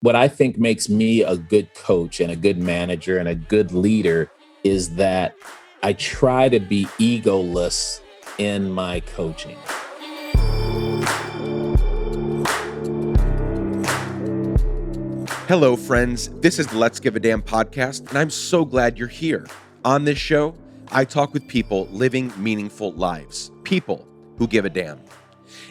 what I think makes me a good coach and a good manager and a good leader is that I try to be egoless in my coaching. Hello, friends. This is the Let's Give a Damn podcast, and I'm so glad you're here. On this show, I talk with people living meaningful lives, people who give a damn.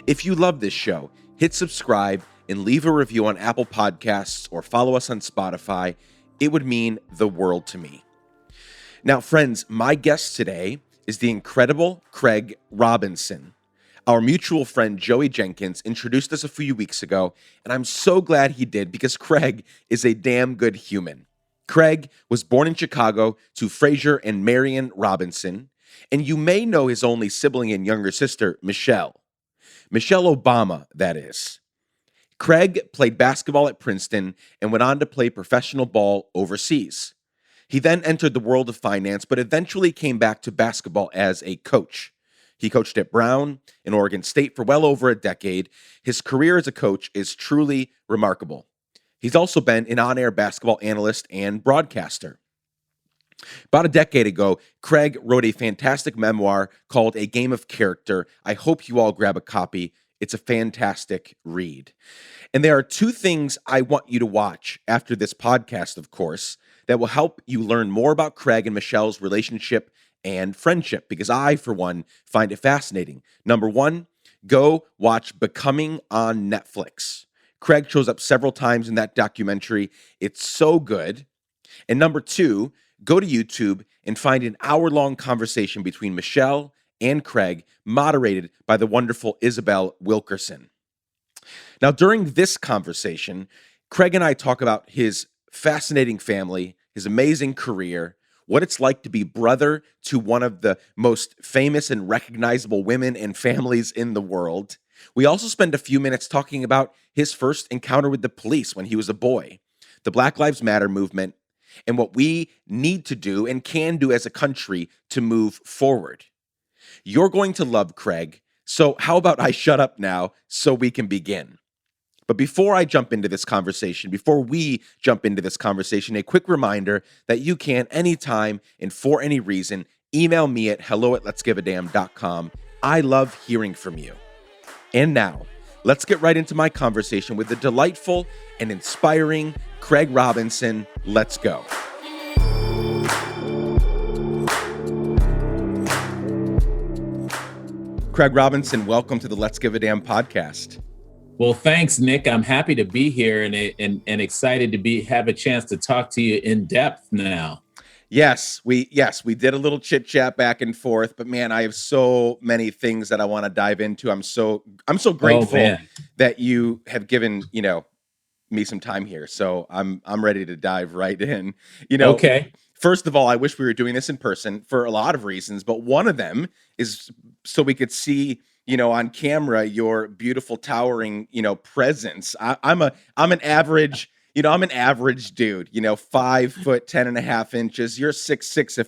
If you love this show, hit subscribe and leave a review on Apple Podcasts or follow us on Spotify. It would mean the world to me. Now, friends, my guest today is the incredible Craig Robinson. Our mutual friend Joey Jenkins introduced us a few weeks ago, and I'm so glad he did because Craig is a damn good human. Craig was born in Chicago to Fraser and Marian Robinson, and you may know his only sibling and younger sister, Michelle. Michelle Obama, that is. Craig played basketball at Princeton and went on to play professional ball overseas. He then entered the world of finance, but eventually came back to basketball as a coach. He coached at Brown and Oregon State for well over a decade. His career as a coach is truly remarkable. He's also been an on-air basketball analyst and broadcaster. About a decade ago, Craig wrote a fantastic memoir called A Game of Character. I hope you all grab a copy. It's a fantastic read. And there are two things I want you to watch after this podcast, of course, that will help you learn more about Craig and Michelle's relationship and friendship, because I, for one, find it fascinating. Number one, go watch Becoming on Netflix. Craig shows up several times in that documentary. It's so good. And number two, go to YouTube and find an hour-long conversation between Michelle and Craig, moderated by the wonderful Isabel Wilkerson. Now, during this conversation, Craig and I talk about his fascinating family, his amazing career, what it's like to be brother to one of the most famous and recognizable women and families in the world. We also spend a few minutes talking about his first encounter with the police when he was a boy, the Black Lives Matter movement, and what we need to do and can do as a country to move forward. You're going to love Craig, so how about I shut up now so we can begin? But before we jump into this conversation, a quick reminder that you can anytime and for any reason, email me at hello@letsgiveadamn.com. I love hearing from you. And now, let's get right into my conversation with the delightful and inspiring Craig Robinson. Let's go. Craig Robinson, welcome to the Let's Give a Damn podcast. Well, thanks, Nick. I'm happy to be here and excited to have a chance to talk to you in depth now. Yes, we did a little chit chat back and forth, but man, I have so many things that I want to dive into. I'm so grateful that you have given, me some time here. So I'm ready to dive right in. Okay. First of all, I wish we were doing this in person for a lot of reasons, but one of them is so we could see on camera, your beautiful towering, presence. I'm an average, I'm an average dude, 5 foot 10.5 inches. You're 6'6"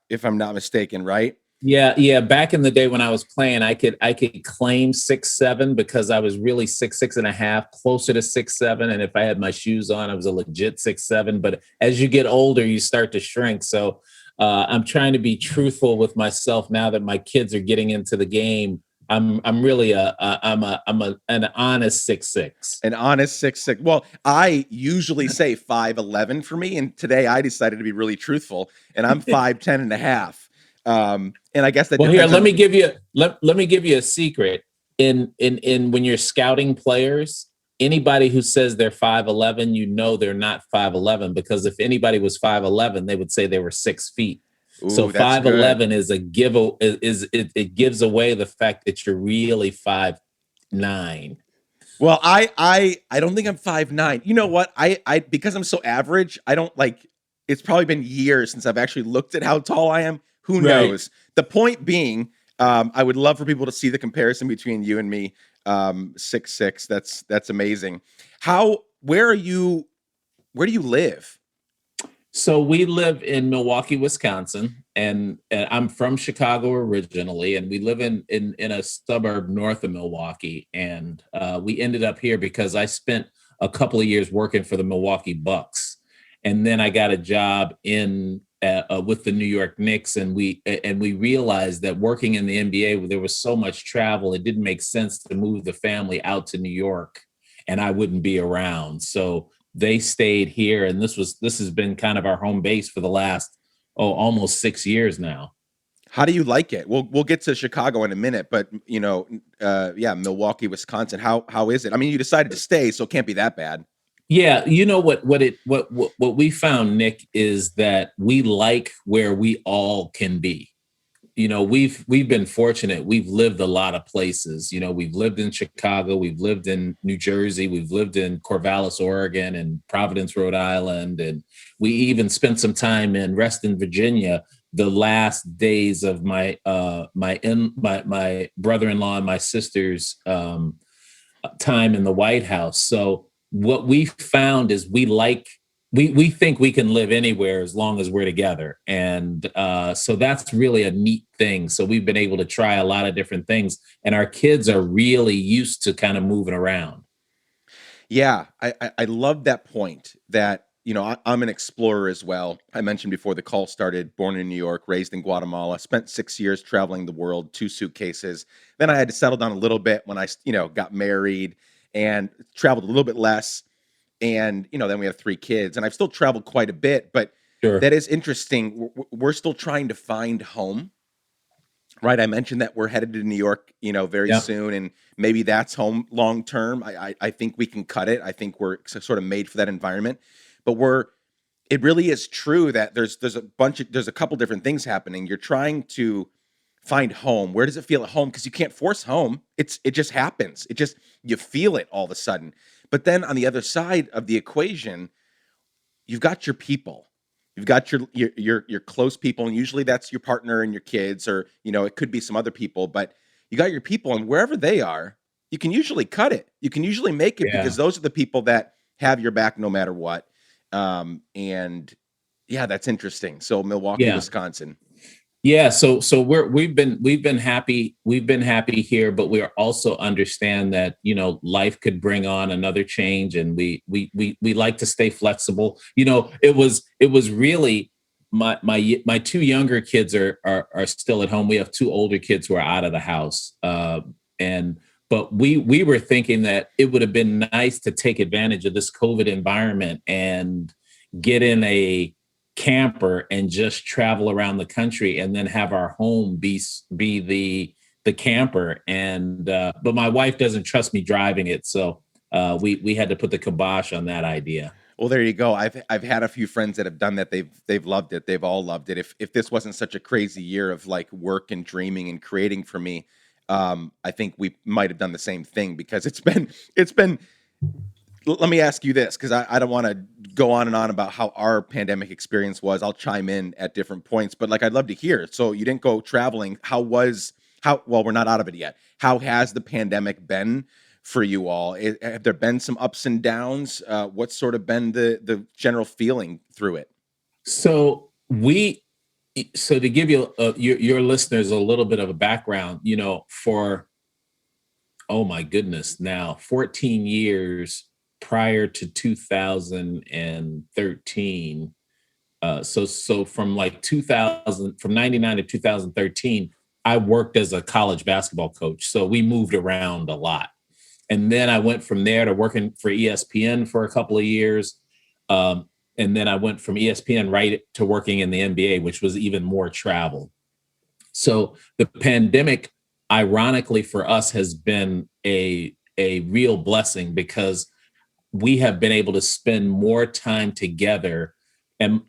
if I'm not mistaken, right? Yeah. Back in the day when I was playing, I could claim 6'7" because I was really 6'6.5", closer to 6'7". And if I had my shoes on, I was a legit 6'7". But as you get older, you start to shrink. So I'm trying to be truthful with myself now that my kids are getting into the game. I'm really an honest 6'6". An honest 6'6". Well, I usually say 5'11" for me, and today I decided to be really truthful, and I'm 5'10.5". And I guess that. Well, here, let me give you a secret. In when you're scouting players, anybody who says they're 5'11", they're not 5'11", because if anybody was 5'11", they would say they were 6 feet. Ooh, so 5'11" is it gives away the fact that you're really 5'9". Well, I don't think I'm 5'9". You know what? I because I'm so average, I don't like. It's probably been years since I've actually looked at how tall I am. Who knows? The point being, I would love for people to see the comparison between you and me. 6'6". That's amazing. Where do you live? So we live in Milwaukee, Wisconsin, and I'm from Chicago originally, and we live in a suburb north of Milwaukee. And we ended up here because I spent a couple of years working for the Milwaukee Bucks, and then I got a job in with the New York Knicks, and we realized that working in the NBA, there was so much travel, it didn't make sense to move the family out to New York, and I wouldn't be around. So they stayed here, and this has been kind of our home base for the last almost 6 years now. How do you like it? We'll get to Chicago in a minute, but yeah, Milwaukee, Wisconsin. How is it? I mean, you decided to stay, so it can't be that bad. Yeah, you know what we found, Nick, is that we like where we all can be. You know, we've been fortunate. We've lived a lot of places. You know, we've lived in Chicago, we've lived in New Jersey, we've lived in Corvallis, Oregon, and Providence, Rhode Island, and we even spent some time in Reston, Virginia, the last days of my brother-in-law and my sister's time in the White House. So what we found is we think we can live anywhere as long as we're together. And so that's really a neat thing. So we've been able to try a lot of different things, and our kids are really used to kind of moving around. Yeah, I love that point that, I'm an explorer as well. I mentioned before the call started, born in New York, raised in Guatemala, spent 6 years traveling the world, 2 suitcases. Then I had to settle down a little bit when I, got married and traveled a little bit less. And, then we have 3 kids, and I've still traveled quite a bit, but Sure. that is interesting. We're still trying to find home, right? I mentioned that we're headed to New York, very Yeah. soon, and maybe that's home long term. I think we can cut it. I think we're sort of made for that environment, but it really is true that there's a couple different things happening. You're trying to find home. Where does it feel at home? Because you can't force home. It just happens. You feel it all of a sudden. But then on the other side of the equation, you've got your people. You've got your close people, and usually that's your partner and your kids, or it could be some other people. But you got your people, and wherever they are, you can usually cut it. You can usually make it Yeah. because those are the people that have your back no matter what. And yeah, that's interesting. So Milwaukee, Yeah. Wisconsin. Yeah, so we've been happy here, but we also understand that life could bring on another change, and we like to stay flexible. It was really my 2 younger kids are still at home. We have 2 older kids who are out of the house, but we were thinking that it would have been nice to take advantage of this COVID environment and get in a camper and just travel around the country, and then have our home be the camper. And but my wife doesn't trust me driving it, so we had to put the kibosh on that idea. Well, there you go. I've had a few friends that have done that. They've loved it. They've all loved it. If this wasn't such a crazy year of like work and dreaming and creating for me, I think we might have done the same thing, because it's been. Let me ask you this, because I don't want to go on and on about how our pandemic experience was. I'll chime in at different points, but I'd love to hear. So you didn't go traveling. Well, we're not out of it yet. How has the pandemic been for you all? Have there been some ups and downs? What's sort of been the general feeling through it? So to give you your listeners a little bit of a background, for oh my goodness, now 14 years prior to 2013. So from 99 to 2013, I worked as a college basketball coach. So we moved around a lot. And then I went from there to working for ESPN for a couple of years. And then I went from ESPN right to working in the NBA, which was even more travel. So the pandemic, ironically for us, has been a real blessing, because we have been able to spend more time together. And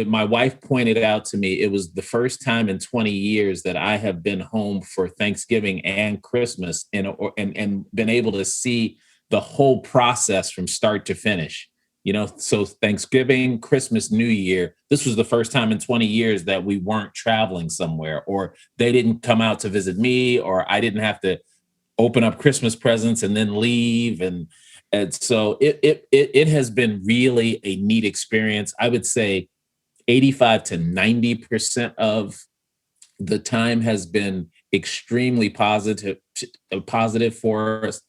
my wife pointed out to me, it was the first time in 20 years that I have been home for Thanksgiving and Christmas, and been able to see the whole process from start to finish. So Thanksgiving, Christmas, New Year, this was the first time in 20 years that we weren't traveling somewhere, or they didn't come out to visit me, or I didn't have to open up Christmas presents and then leave. And so it has been really a neat experience. I would say 85 to 90% of the time has been extremely positive for us.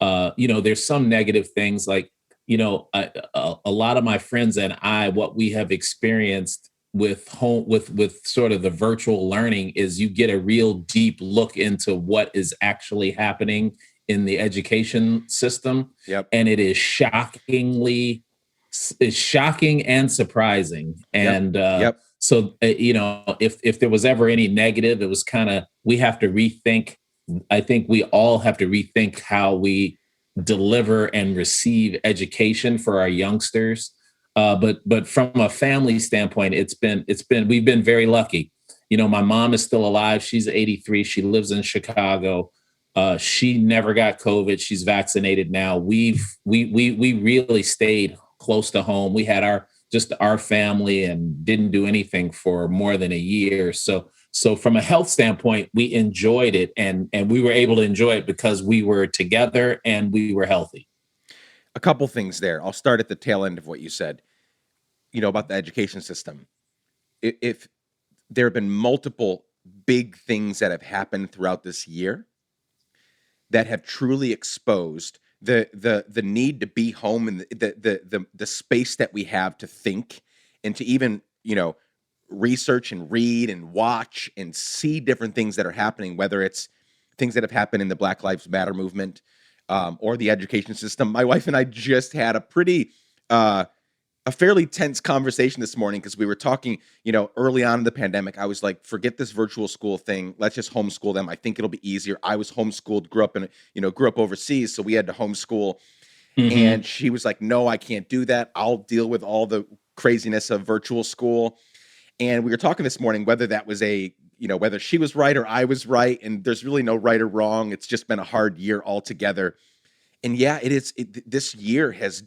there's some negative things like, a lot of my friends and I, what we have experienced with sort of the virtual learning is you get a real deep look into what is actually happening in the education system. Yep. And it is shocking and surprising. Yep. And Yep. so, if there was ever any negative, it was kind of, we have to rethink. I think we all have to rethink how we deliver and receive education for our youngsters. But from a family standpoint, we've been very lucky. My mom is still alive. She's 83. She lives in Chicago. She never got COVID. She's vaccinated now. We really stayed close to home. We had our family and didn't do anything for more than a year. So from a health standpoint, we enjoyed it, and we were able to enjoy it because we were together and we were healthy. A couple things there. I'll start at the tail end of what you said, about the education system. If there have been multiple big things that have happened throughout this year that have truly exposed the need to be home and the space that we have to think and to even, research and read and watch and see different things that are happening, whether it's things that have happened in the Black Lives Matter movement or the education system. My wife and I just had a fairly tense conversation this morning because we were talking, early on in the pandemic. I was like, forget this virtual school thing. Let's just homeschool them. I think it'll be easier. I was homeschooled, grew up overseas, so we had to homeschool. Mm-hmm. And she was like, no, I can't do that. I'll deal with all the craziness of virtual school. And we were talking this morning whether that was whether she was right or I was right. And there's really no right or wrong. It's just been a hard year altogether. And yeah, it is. This year has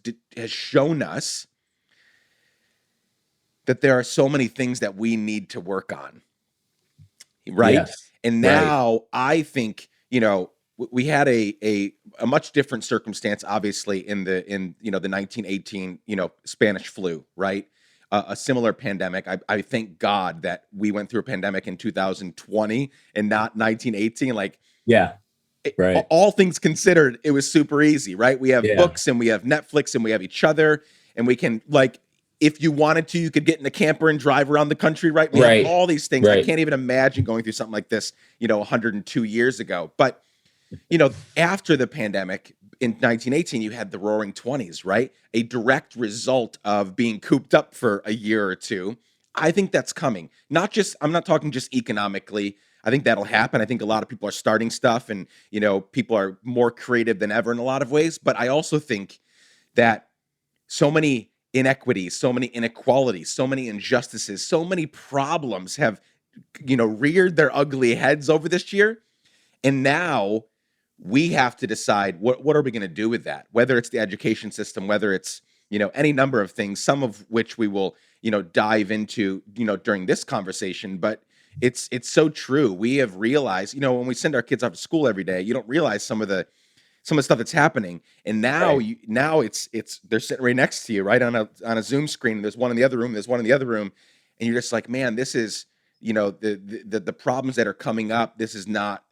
shown us that there are so many things that we need to work on. Right. Yes. And now I think, we had a much different circumstance, obviously, in the 1918, Spanish flu, right? A similar pandemic. I thank God that we went through a pandemic in 2020 and not 1918. All things considered, it was super easy, right? We have books and we have Netflix and we have each other, and we can, if you wanted to, you could get in a camper and drive around the country, right? We have all these things. Right. I can't even imagine going through something like this, 102 years ago. But, after the pandemic in 1918, you had the Roaring 20s, right? A direct result of being cooped up for a year or two. I think that's coming. I'm not talking just economically. I think that'll happen. I think a lot of people are starting stuff and, people are more creative than ever in a lot of ways. But I also think that so many inequities, so many inequalities, so many injustices, so many problems have, reared their ugly heads over this year. And now we have to decide what are we going to do with that, whether it's the education system, whether it's, any number of things, some of which we will, dive into, during this conversation. But it's so true. We have realized, when we send our kids off to school every day, you don't realize some of the stuff that's happening. And now it's they're sitting right next to you, right on a Zoom screen. There's one in the other room. There's one in the other room. And you're just like, man, this is, the problems that are coming up. This is not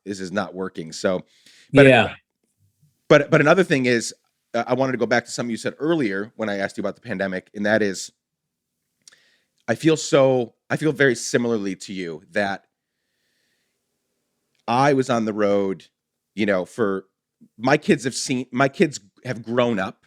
working. So, but another thing is, I wanted to go back to something you said earlier when I asked you about the pandemic. And that is, I feel very similarly to you that I was on the road, for my kids have grown up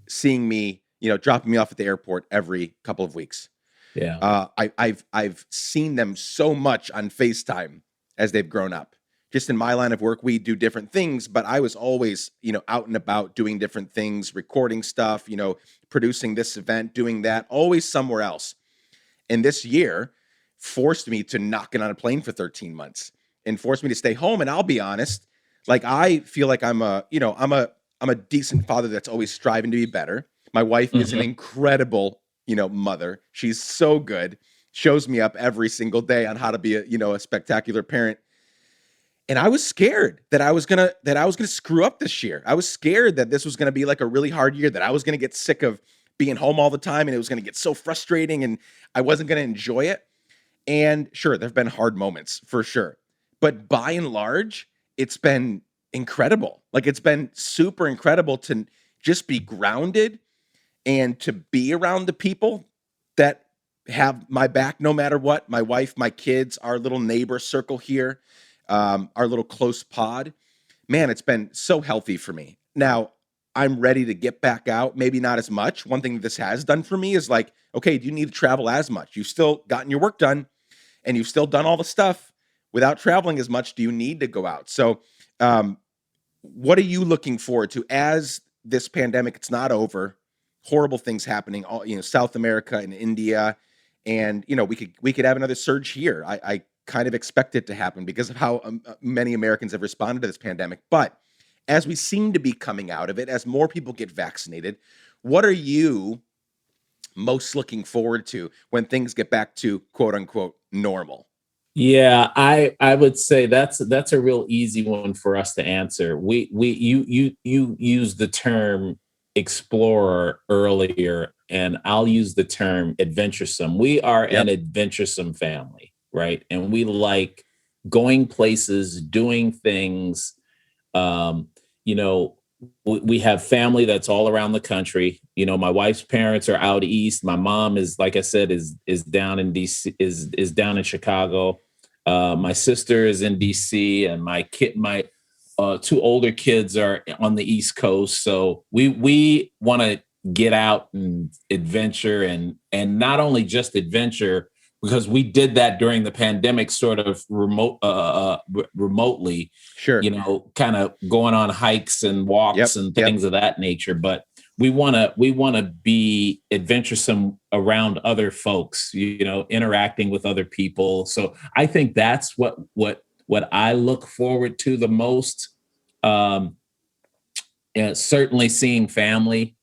seeing me, dropping me off at the airport every couple of weeks. Yeah. I've seen them so much on FaceTime as they've grown up. Just in my line of work, we do different things, but I was always, out and about doing different things, recording stuff, producing this event, doing that, always somewhere else. And this year forced me to not get on a plane for 13 months and forced me to stay home. And I'll be honest, I feel like I'm a decent father that's always striving to be better. My wife is an incredible, mother. She's so good. Shows me up every single day on how to be a spectacular parent. And I was scared that I was gonna screw up this year. I was scared that this was gonna be like a really hard year, that I was gonna get sick of being home all the time and it was gonna get so frustrating and I wasn't gonna enjoy it. And sure, there have been hard moments for sure. But by and large, it's been incredible. Like, it's been super incredible to just be grounded and to be around the people that have my back no matter what. My wife, my kids, our little neighbor circle here, our little close pod. Man, it's been so healthy for me. Now, I'm ready to get back out, maybe not as much. One thing that this has done for me is like, okay, do you need to travel as much? You've still gotten your work done and you've still done all the stuff without traveling as much. Do you need to go out? So, what are you looking forward to as this pandemic? It's not over. Horrible things happening, all, South America and India, and we could have another surge here. I kind of expect it to happen because of how many Americans have responded to this pandemic. But as we seem to be coming out of it, as more people get vaccinated, what are you most looking forward to when things get back to quote unquote normal? Yeah, I would say that's a real easy one for us to answer. You used the term explorer earlier, and I'll use the term adventuresome. We are an adventuresome family, right? And we like going places, doing things. We have family that's all around the country. My wife's parents are out east. My mom is, like I said, is down in DC, is down in Chicago. My sister is in DC, and my two older kids are on the East Coast. So we want to get out and adventure, and not only just adventure, because we did that during the pandemic, sort of remotely, sure, kind of going on hikes and walks and things of that nature. But we want to be adventuresome around other folks, interacting with other people. So I think that's what I look forward to the most. Certainly seeing family.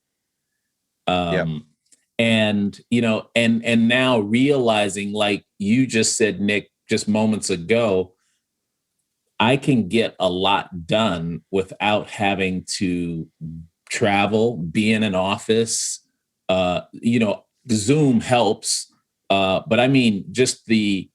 And now realizing, like you just said, Nick, just moments ago, I can get a lot done without having to travel, be in an office. Zoom helps, but I mean, just being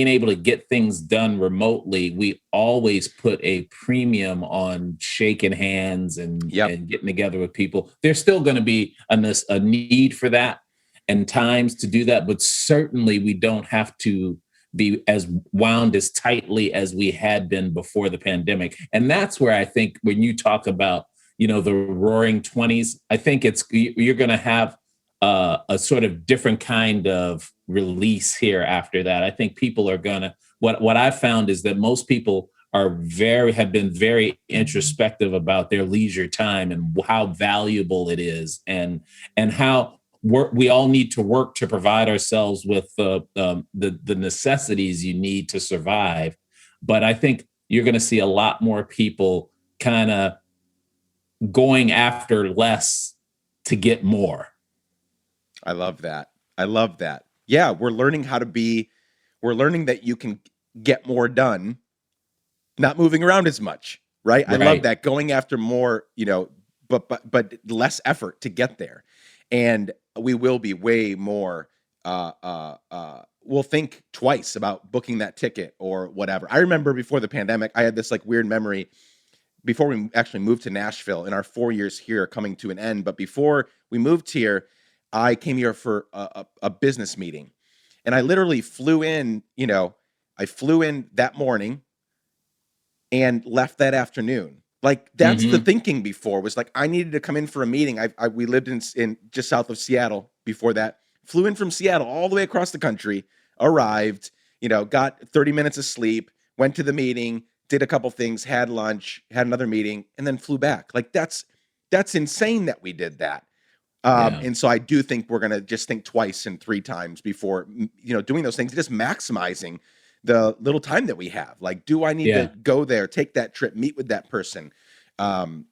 able to get things done remotely. We always put a premium on shaking hands and getting together with people. There's still going to be a need for that and times to do that, but certainly we don't have to be as wound as tightly as we had been before the pandemic. And that's where I think when you talk about, the roaring 20s, I think you're going to have a sort of different kind of release here after that. I think people are gonna, what I've found is that most people have been very introspective about their leisure time and how valuable it is, and how we all need to work to provide ourselves with the necessities you need to survive. But I think you're going to see a lot more people kind of going after less to get more. I love that. Yeah, we're learning that you can get more done, not moving around as much, right? I love that, going after more, but less effort to get there. And we will be way more, we'll think twice about booking that ticket or whatever. I remember before the pandemic, I had this like weird memory before we actually moved to Nashville, in our 4 years here coming to an end. But before we moved here, I came here for a business meeting, and I literally flew in, that morning and left that afternoon. Like, that's the thinking before, was like, I needed to come in for a meeting. We lived in just south of Seattle before that, flew in from Seattle all the way across the country, arrived, got 30 minutes of sleep, went to the meeting, did a couple things, had lunch, had another meeting, and then flew back. Like, that's insane that we did that. And so I do think we're going to just think twice and three times before, doing those things, just maximizing the little time that we have. Like, do I need to go there, take that trip, meet with that person? And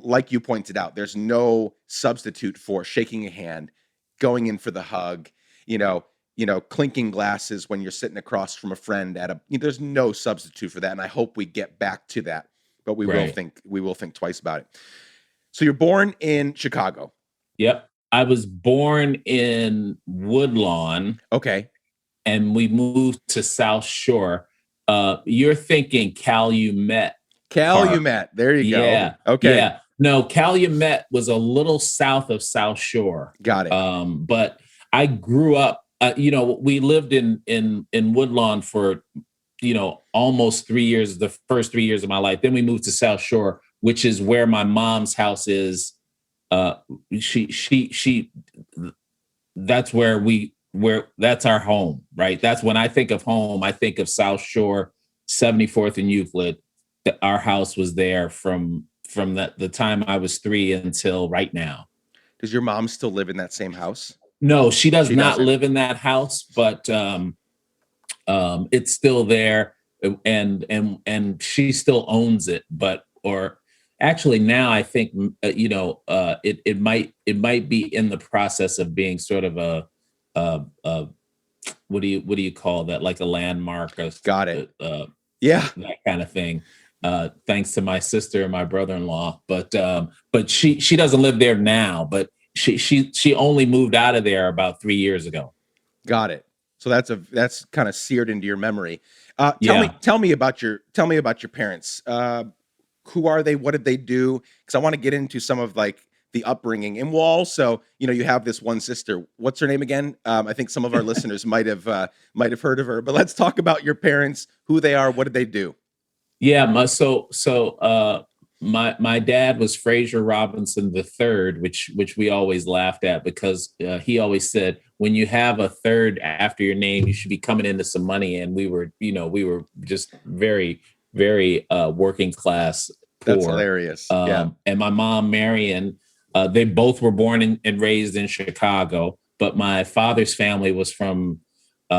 like you pointed out, there's no substitute for shaking a hand, going in for the hug, clinking glasses when you're sitting across from a friend there's no substitute for that. And I hope we get back to that, but we will think twice about it. So you're born in Chicago. Yep. I was born in Woodlawn. Okay. And we moved to South Shore. You're thinking Calumet. Park. Calumet. There you Yeah. go. Okay. Yeah. No, Calumet was a little south of South Shore. Got it. But I grew up, we lived in Woodlawn for, almost 3 years, the first 3 years of my life. Then we moved to South Shore, which is where my mom's house is. She that's where that's our home, right? That's when I think of home, I think of South Shore, 74th and Euclid. Our house was there from the time I was 3 until right now. Does your mom still live in that same house? No, she does She not doesn't? live in that house, but it's still there, and she still owns it. But or actually now I think it might be in the process of being sort of a what do you call that, like a landmark? Got it. Yeah, that kind of thing. Thanks to my sister and my brother-in-law, but she doesn't live there now. But she only moved out of there about 3 years ago. Got it. So that's kind of seared into your memory. Yeah. Tell me about your parents. Who are they? What did they do? Because I want to get into some of like the upbringing, and we'll also, you have this one sister. What's her name again? I think some of our listeners might have heard of her. But let's talk about your parents. Who they are? What did they do? Yeah. My dad was Fraser Robinson III, which we always laughed at because he always said, when you have a third after your name, you should be coming into some money. And we were just very, very working class, poor. That's hilarious. Yeah. And my mom, Marian, they both were born and raised in Chicago, but my father's family was from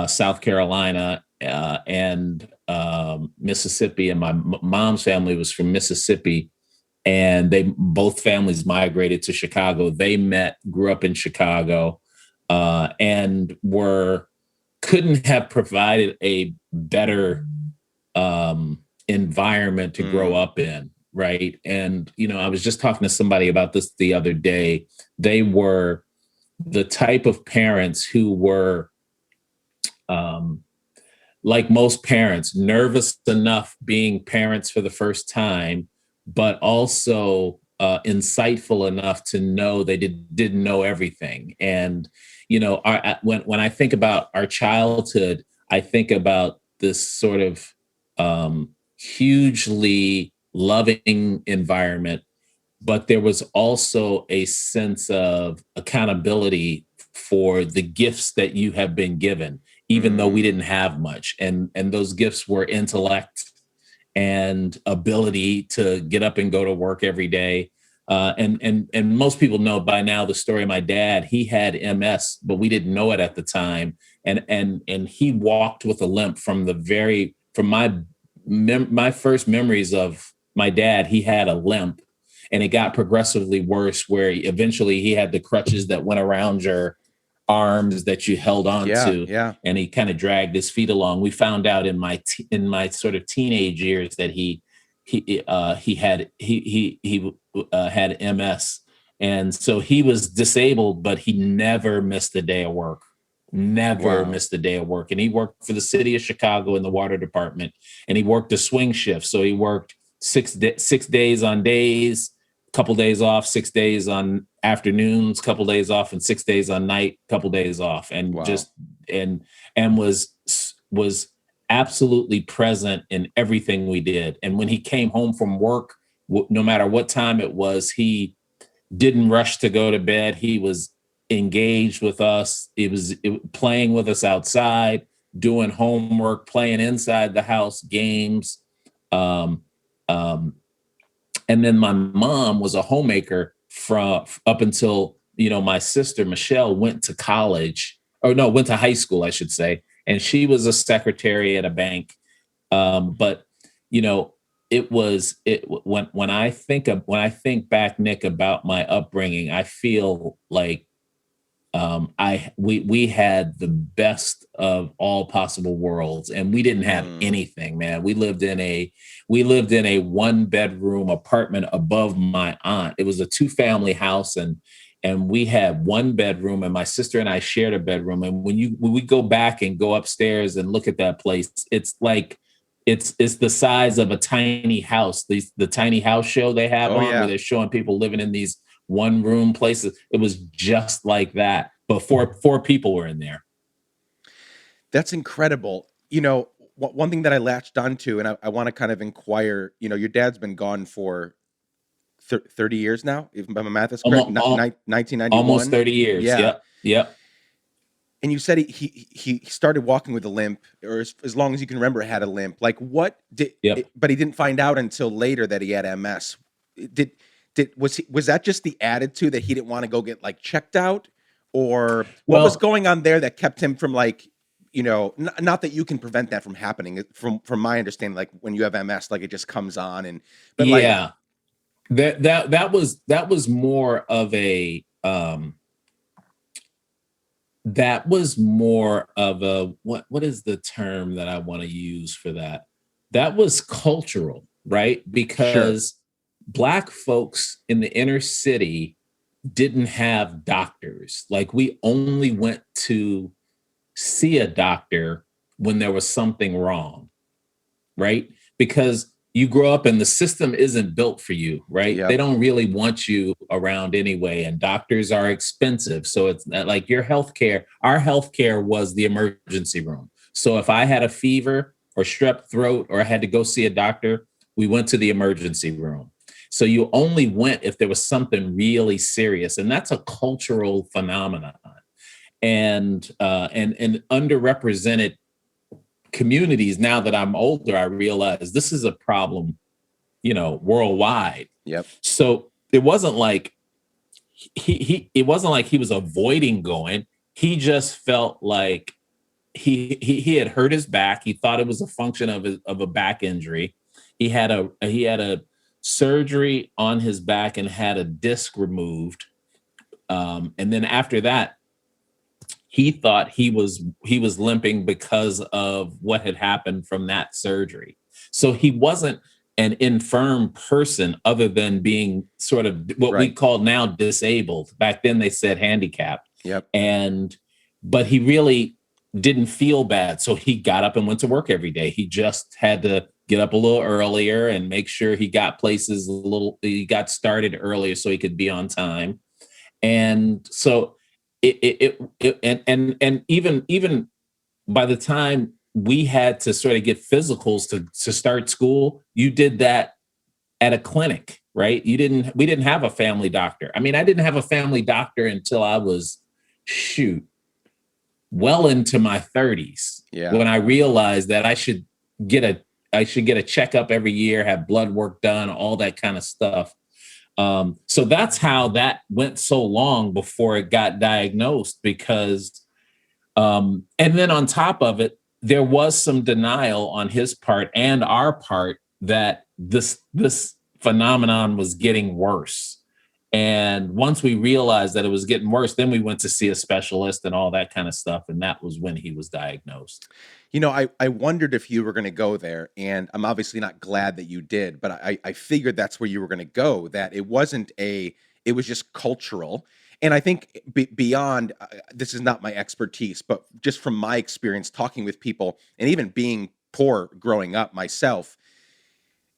South Carolina and Mississippi, and my mom's family was from Mississippi. And both families migrated to Chicago. They grew up in Chicago, and couldn't have provided a better environment to grow up in, right? And I was just talking to somebody about this the other day. They were the type of parents who were, like most parents, nervous enough being parents for the first time, but also insightful enough to know they didn't know everything. And when I think about our childhood, I think about this sort of hugely loving environment, but there was also a sense of accountability for the gifts that you have been given, even though we didn't have much. And those gifts were intellect and ability to get up and go to work every day. And most people know by now the story of my dad. He had MS, but we didn't know it at the time. And he walked with a limp from my first memories of my dad. He had a limp, and it got progressively worse, where eventually he had the crutches that went around your arms that you held on to, and he kind of dragged his feet along. We found out in my sort of teenage years that he had MS, and so he was disabled, but he never missed a day of work. Missed a day of work. And he worked for the city of Chicago in the water department, and he worked a swing shift. So he worked 6 days on days, couple days off, 6 days on afternoons, couple days off, and 6 days on night, couple days off, and was absolutely present in everything we did. And when he came home from work, no matter what time it was, he didn't rush to go to bed. He was engaged with us. It was playing with us outside, doing homework, playing inside the house, games. And then my mom was a homemaker up until, my sister Michelle went to high school, I should say. And she was a secretary at a bank. But when I think back, Nick, about my upbringing, I feel like we had the best of all possible worlds, and we didn't have anything, man. We lived in a 1-bedroom apartment above my aunt. It was a 2-family house, and we had 1 bedroom, and my sister and I shared a bedroom. And when we go back and go upstairs and look at that place, it's like it's the size of a tiny house. The tiny house show they have Oh on where yeah. they're showing people living in these one room places. It was just like that, but four people were in there. That's incredible. You know, one thing that I latched onto, and I want to kind of inquire, you know, your dad's been gone for 30 years now, if my math is correct, Almost, almost 1991. 30 years. Yeah. Yep. Yep. And you said he started walking with a limp, or as long as you can remember, had a limp. Like what did? Yep. But he didn't find out until later that he had MS. Was that just the attitude that he didn't want to go get like checked out, or what was Well, going on there that kept him from like, you know, not that you can prevent that from happening. From my understanding, like when you have MS, like it just comes on, and but like yeah, that was more of a that was more of a what is the term that I want to use for that? That was cultural, right? sure, Because Black folks in the inner city didn't have doctors. Like we only went to see a doctor when there was something wrong, right? Because you grow up and the system isn't built for you, right? They yep, don't really want you around anyway, and doctors are expensive. So it's not like your healthcare, our healthcare was the emergency room. So if I had a fever or strep throat or I had to go see a doctor, we went to the emergency room. So you only went if there was something really serious, and that's a cultural phenomenon. And underrepresented communities, now that I'm older, I realize this is a problem, worldwide. yep, So it wasn't like it wasn't like he was avoiding going. He just felt like he had hurt his back. He thought it was a function of a back injury. He had a surgery on his back and had a disc removed. And then after that, he thought he was limping because of what had happened from that surgery. So he wasn't an infirm person other than being sort of what we right, call now disabled. Back then they said handicapped. yep, But he really didn't feel bad. So he got up and went to work every day. He just had to get up a little earlier and make sure he got he got started earlier so he could be on time. And so and even by the time we had to sort of get physicals to start school, you did that at a clinic, right? We didn't have a family doctor. I mean, I didn't have a family doctor until I was well into my 30s, yeah. when I realized that get a checkup every year, have blood work done, all that kind of stuff. So that's how that went so long before it got diagnosed, because, and then on top of it, there was some denial on his part and our part that this phenomenon was getting worse. And once we realized that it was getting worse, then we went to see a specialist and all that kind of stuff. And that was when he was diagnosed. You know, I wondered if you were going to go there, and I'm obviously not glad that you did, but I figured that's where you were going to go, that it was just cultural. And I think beyond, this is not my expertise, but just from my experience talking with people and even being poor growing up myself,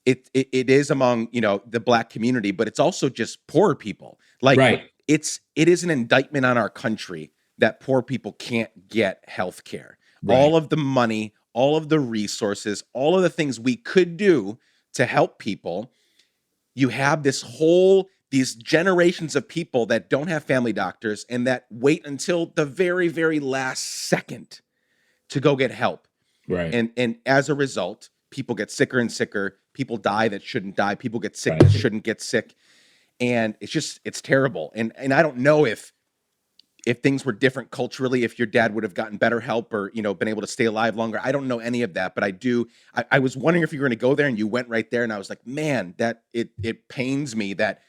it is among, you know, the Black community, but it's also just poor people. Like Right. it is an indictment on our country that poor people can't get health care. All Right. of the money, all of the resources, all of the things we could do to help people. You have these generations of people that don't have family doctors and that wait until the very, very last second to go get help. Right. And as a result, people get sicker and sicker. People die that shouldn't die. People get sick that Right. shouldn't get sick. And it's terrible. And I don't know if things were different culturally, if your dad would have gotten better help or, you know, been able to stay alive longer. I don't know any of that, but I was wondering if you were going to go there, and you went right there. And I was like, man, that it pains me that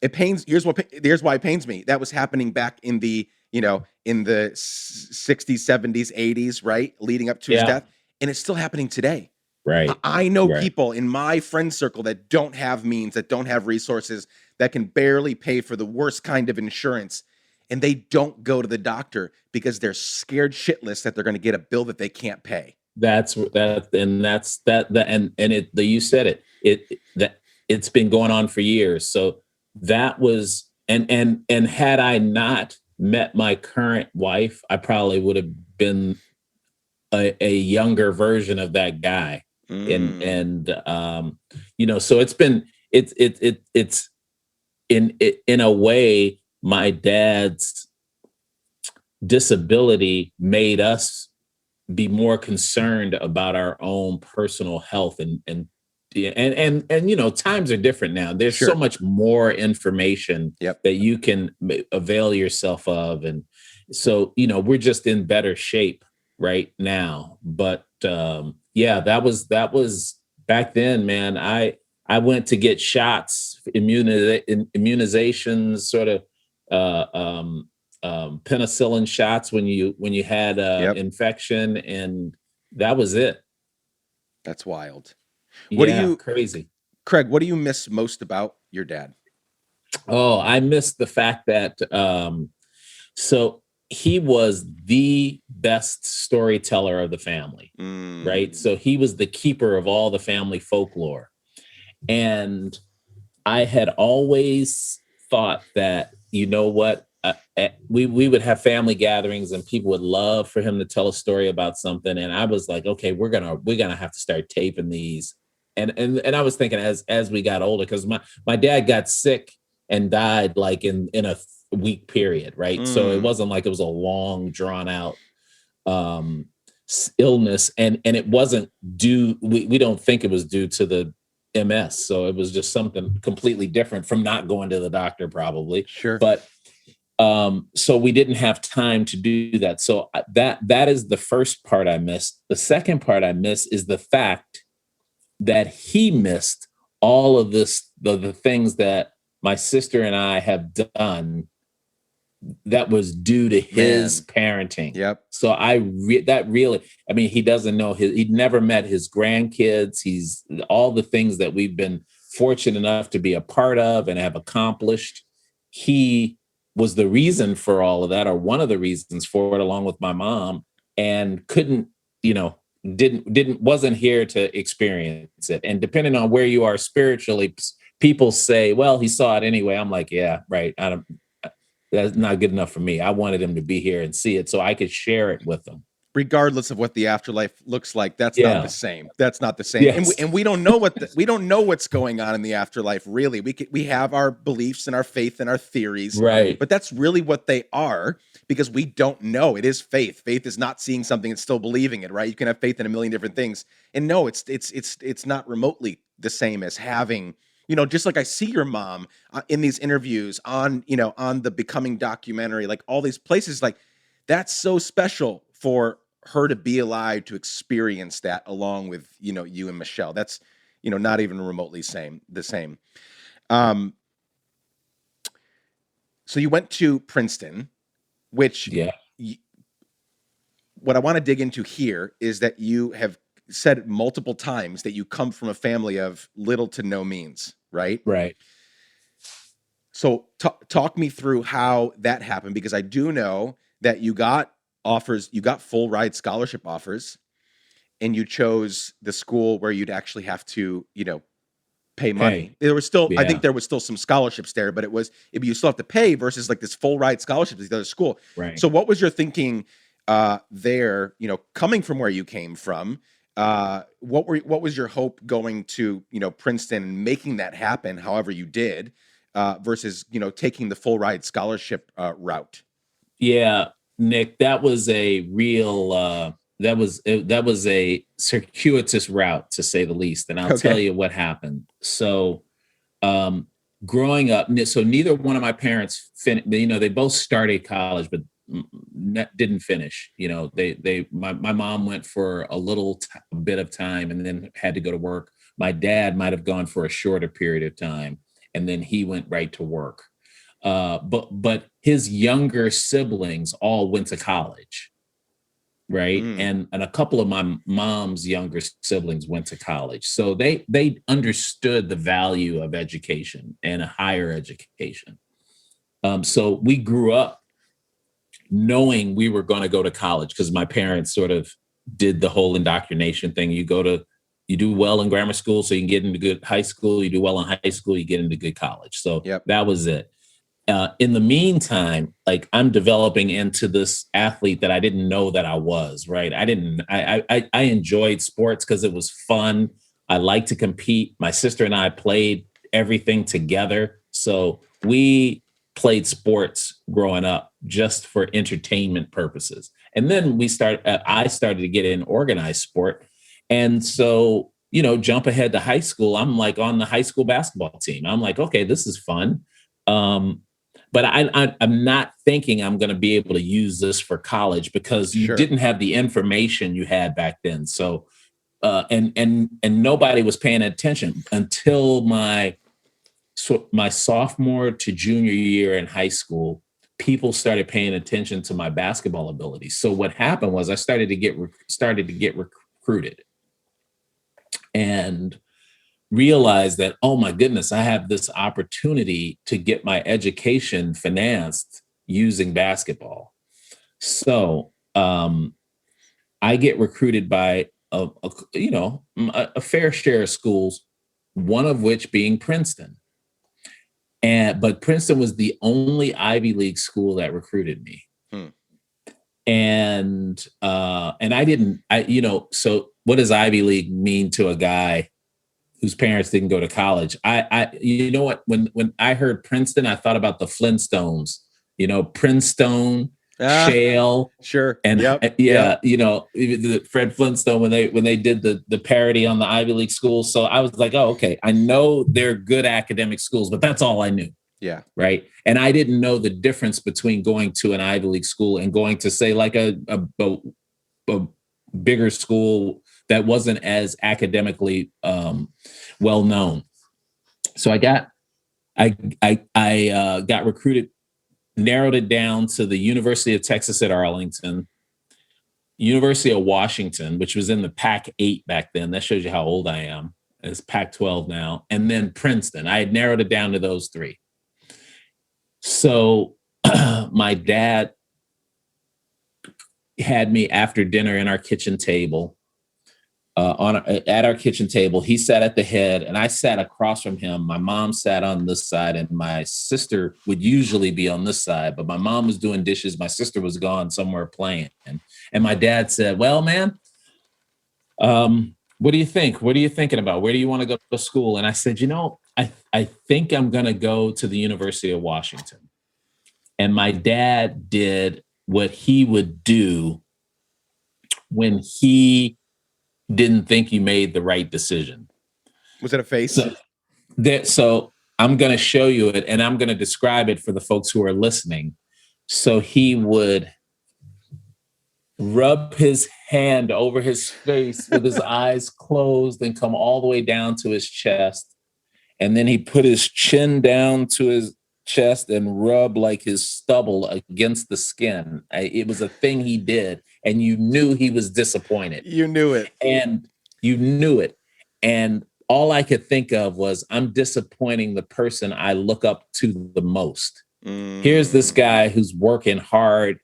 it pains. Here's why it pains me. That was happening back in the, you know, in the 60s, 70s, 80s, right? Leading up to his Yeah. death. And it's still happening today. Right. I know Right. people in my friend circle that don't have means, that don't have resources, that can barely pay for the worst kind of insurance. And they don't go to the doctor because they're scared shitless that they're going to get a bill that they can't pay. That's that, and that's that. And you said it. That it's been going on for years. So that was, and had I not met my current wife, I probably would have been a younger version of that guy. And so it's in a way, my dad's disability made us be more concerned about our own personal health, and times are different now. There's Sure. so much more information Yep. that you can avail yourself of, and so we're just in better shape right now. But yeah, that was back then, man. I went to get shots, immunizations, sort of penicillin shots when you had Yep. infection, and that was it. That's wild. Crazy. Craig, what do you miss most about your dad? Oh, I miss the fact that so he was the best storyteller of the family, right? So he was the keeper of all the family folklore. And I had always thought that, we would have family gatherings and people would love for him to tell a story about something. And I was like, okay, we're gonna have to start taping these. And I was thinking as we got older, because my dad got sick and died like in a week period, right? So it wasn't like it was a long drawn out illness, and it wasn't due. We don't think it was due to the MS. So it was just something completely different from not going to the doctor, probably. Sure. But so we didn't have time to do that. So that is the first part I missed. The second part I miss is the fact that he missed all of this, the things that my sister and I have done that was due to his parenting. Yep. So he doesn't know he'd never met his grandkids. He's all the things that we've been fortunate enough to be a part of and have accomplished. He was the reason for all of that, or one of the reasons for it, along with my mom, and wasn't here to experience it. And depending on where you are spiritually, people say, well, he saw it anyway. I'm like, yeah, right. That's not good enough for me. I wanted him to be here and see it so I could share it with them. Regardless of what the afterlife looks like, that's not the same. That's not the same. Yes. And we don't know we don't know what's going on in the afterlife, really. We have our beliefs and our faith and our theories. Right. But that's really what they are, because we don't know. It is faith. Faith is not seeing something and still believing it, right? You can have faith in a million different things. And no, it's not remotely the same as having, just like I see your mom in these interviews on the Becoming documentary, like all these places, like that's so special for her to be alive to experience that along with, you and Michelle. That's, not even remotely the same. So you went to Princeton, which what I want to dig into here is that you have said multiple times that you come from a family of little to no means, right? Right. So talk me through how that happened, because I do know that you got offers, you got full ride scholarship offers, and you chose the school where you'd actually have to, pay money. There was still, I think there was still some scholarships there, but you still have to pay versus like this full ride scholarship at the other school. Right. So what was your thinking there, coming from where you came from? What was your hope going to, Princeton and making that happen however you did, versus, taking the full ride scholarship route? Yeah, Nick, that was a real that was a circuitous route, to say the least. And I'll tell you what happened. So growing up, so neither one of my parents they both started college, but didn't finish. My mom went for a little bit of time and then had to go to work. My dad might have gone for a shorter period of time, and then he went right to work. But his younger siblings all went to college, right? And a couple of my mom's younger siblings went to college. So they understood the value of education and a higher education. So we grew up knowing we were going to go to college, because my parents sort of did the whole indoctrination thing. You do well in grammar school, so you can get into good high school. You do well in high school, you get into good college. So Yep. that was it. In the meantime, like I'm developing into this athlete that I didn't know that I was, right? I enjoyed sports because it was fun. I like to compete. My sister and I played everything together. So we played sports growing up just for entertainment purposes. And then I started to get in organized sport. And so, jump ahead to high school. I'm like on the high school basketball team. I'm like, okay, this is fun. But I'm not thinking I'm going to be able to use this for college because you didn't have the information you had back then. So, and nobody was paying attention until my sophomore to junior year in high school. People started paying attention to my basketball ability. So what happened was I started to get recruited, and realized that, oh my goodness, I have this opportunity to get my education financed using basketball. So I get recruited by a fair share of schools, one of which being Princeton. But Princeton was the only Ivy League school that recruited me. And so what does Ivy League mean to a guy whose parents didn't go to college? When I heard Princeton, I thought about the Flintstones, Princeton, Shale. Sure. And the Fred Flintstone, when they did the parody on the Ivy League schools. So I was like, oh, okay, I know they're good academic schools, but that's all I knew. Yeah. Right. And I didn't know the difference between going to an Ivy League school and going to, say, like a bigger school that wasn't as academically well known. So I got recruited, narrowed it down to the University of Texas at Arlington, University of Washington, which was in the Pac-8 back then. That shows you how old I am. It's Pac-12 now. And then Princeton. I had narrowed it down to those three. So my dad had me after dinner in our kitchen table. At our kitchen table, he sat at the head and I sat across from him. My mom sat on this side and my sister would usually be on this side, but my mom was doing dishes. My sister was gone somewhere playing. And my dad said, well, man, what do you think? What are you thinking about? Where do you want to go to school? And I said, I think I'm going to go to the University of Washington. And my dad did what he would do when he didn't think you made the right decision. Was it a face? So I'm going to show you it and I'm going to describe it for the folks who are listening. So he would rub his hand over his face with his eyes closed and come all the way down to his chest. And then he put his chin down to his chest and rub like his stubble against the skin. It was a thing he did. And you knew he was disappointed. You knew it. And you knew it. And all I could think of was, I'm disappointing the person I look up to the most. Here's this guy who's working hard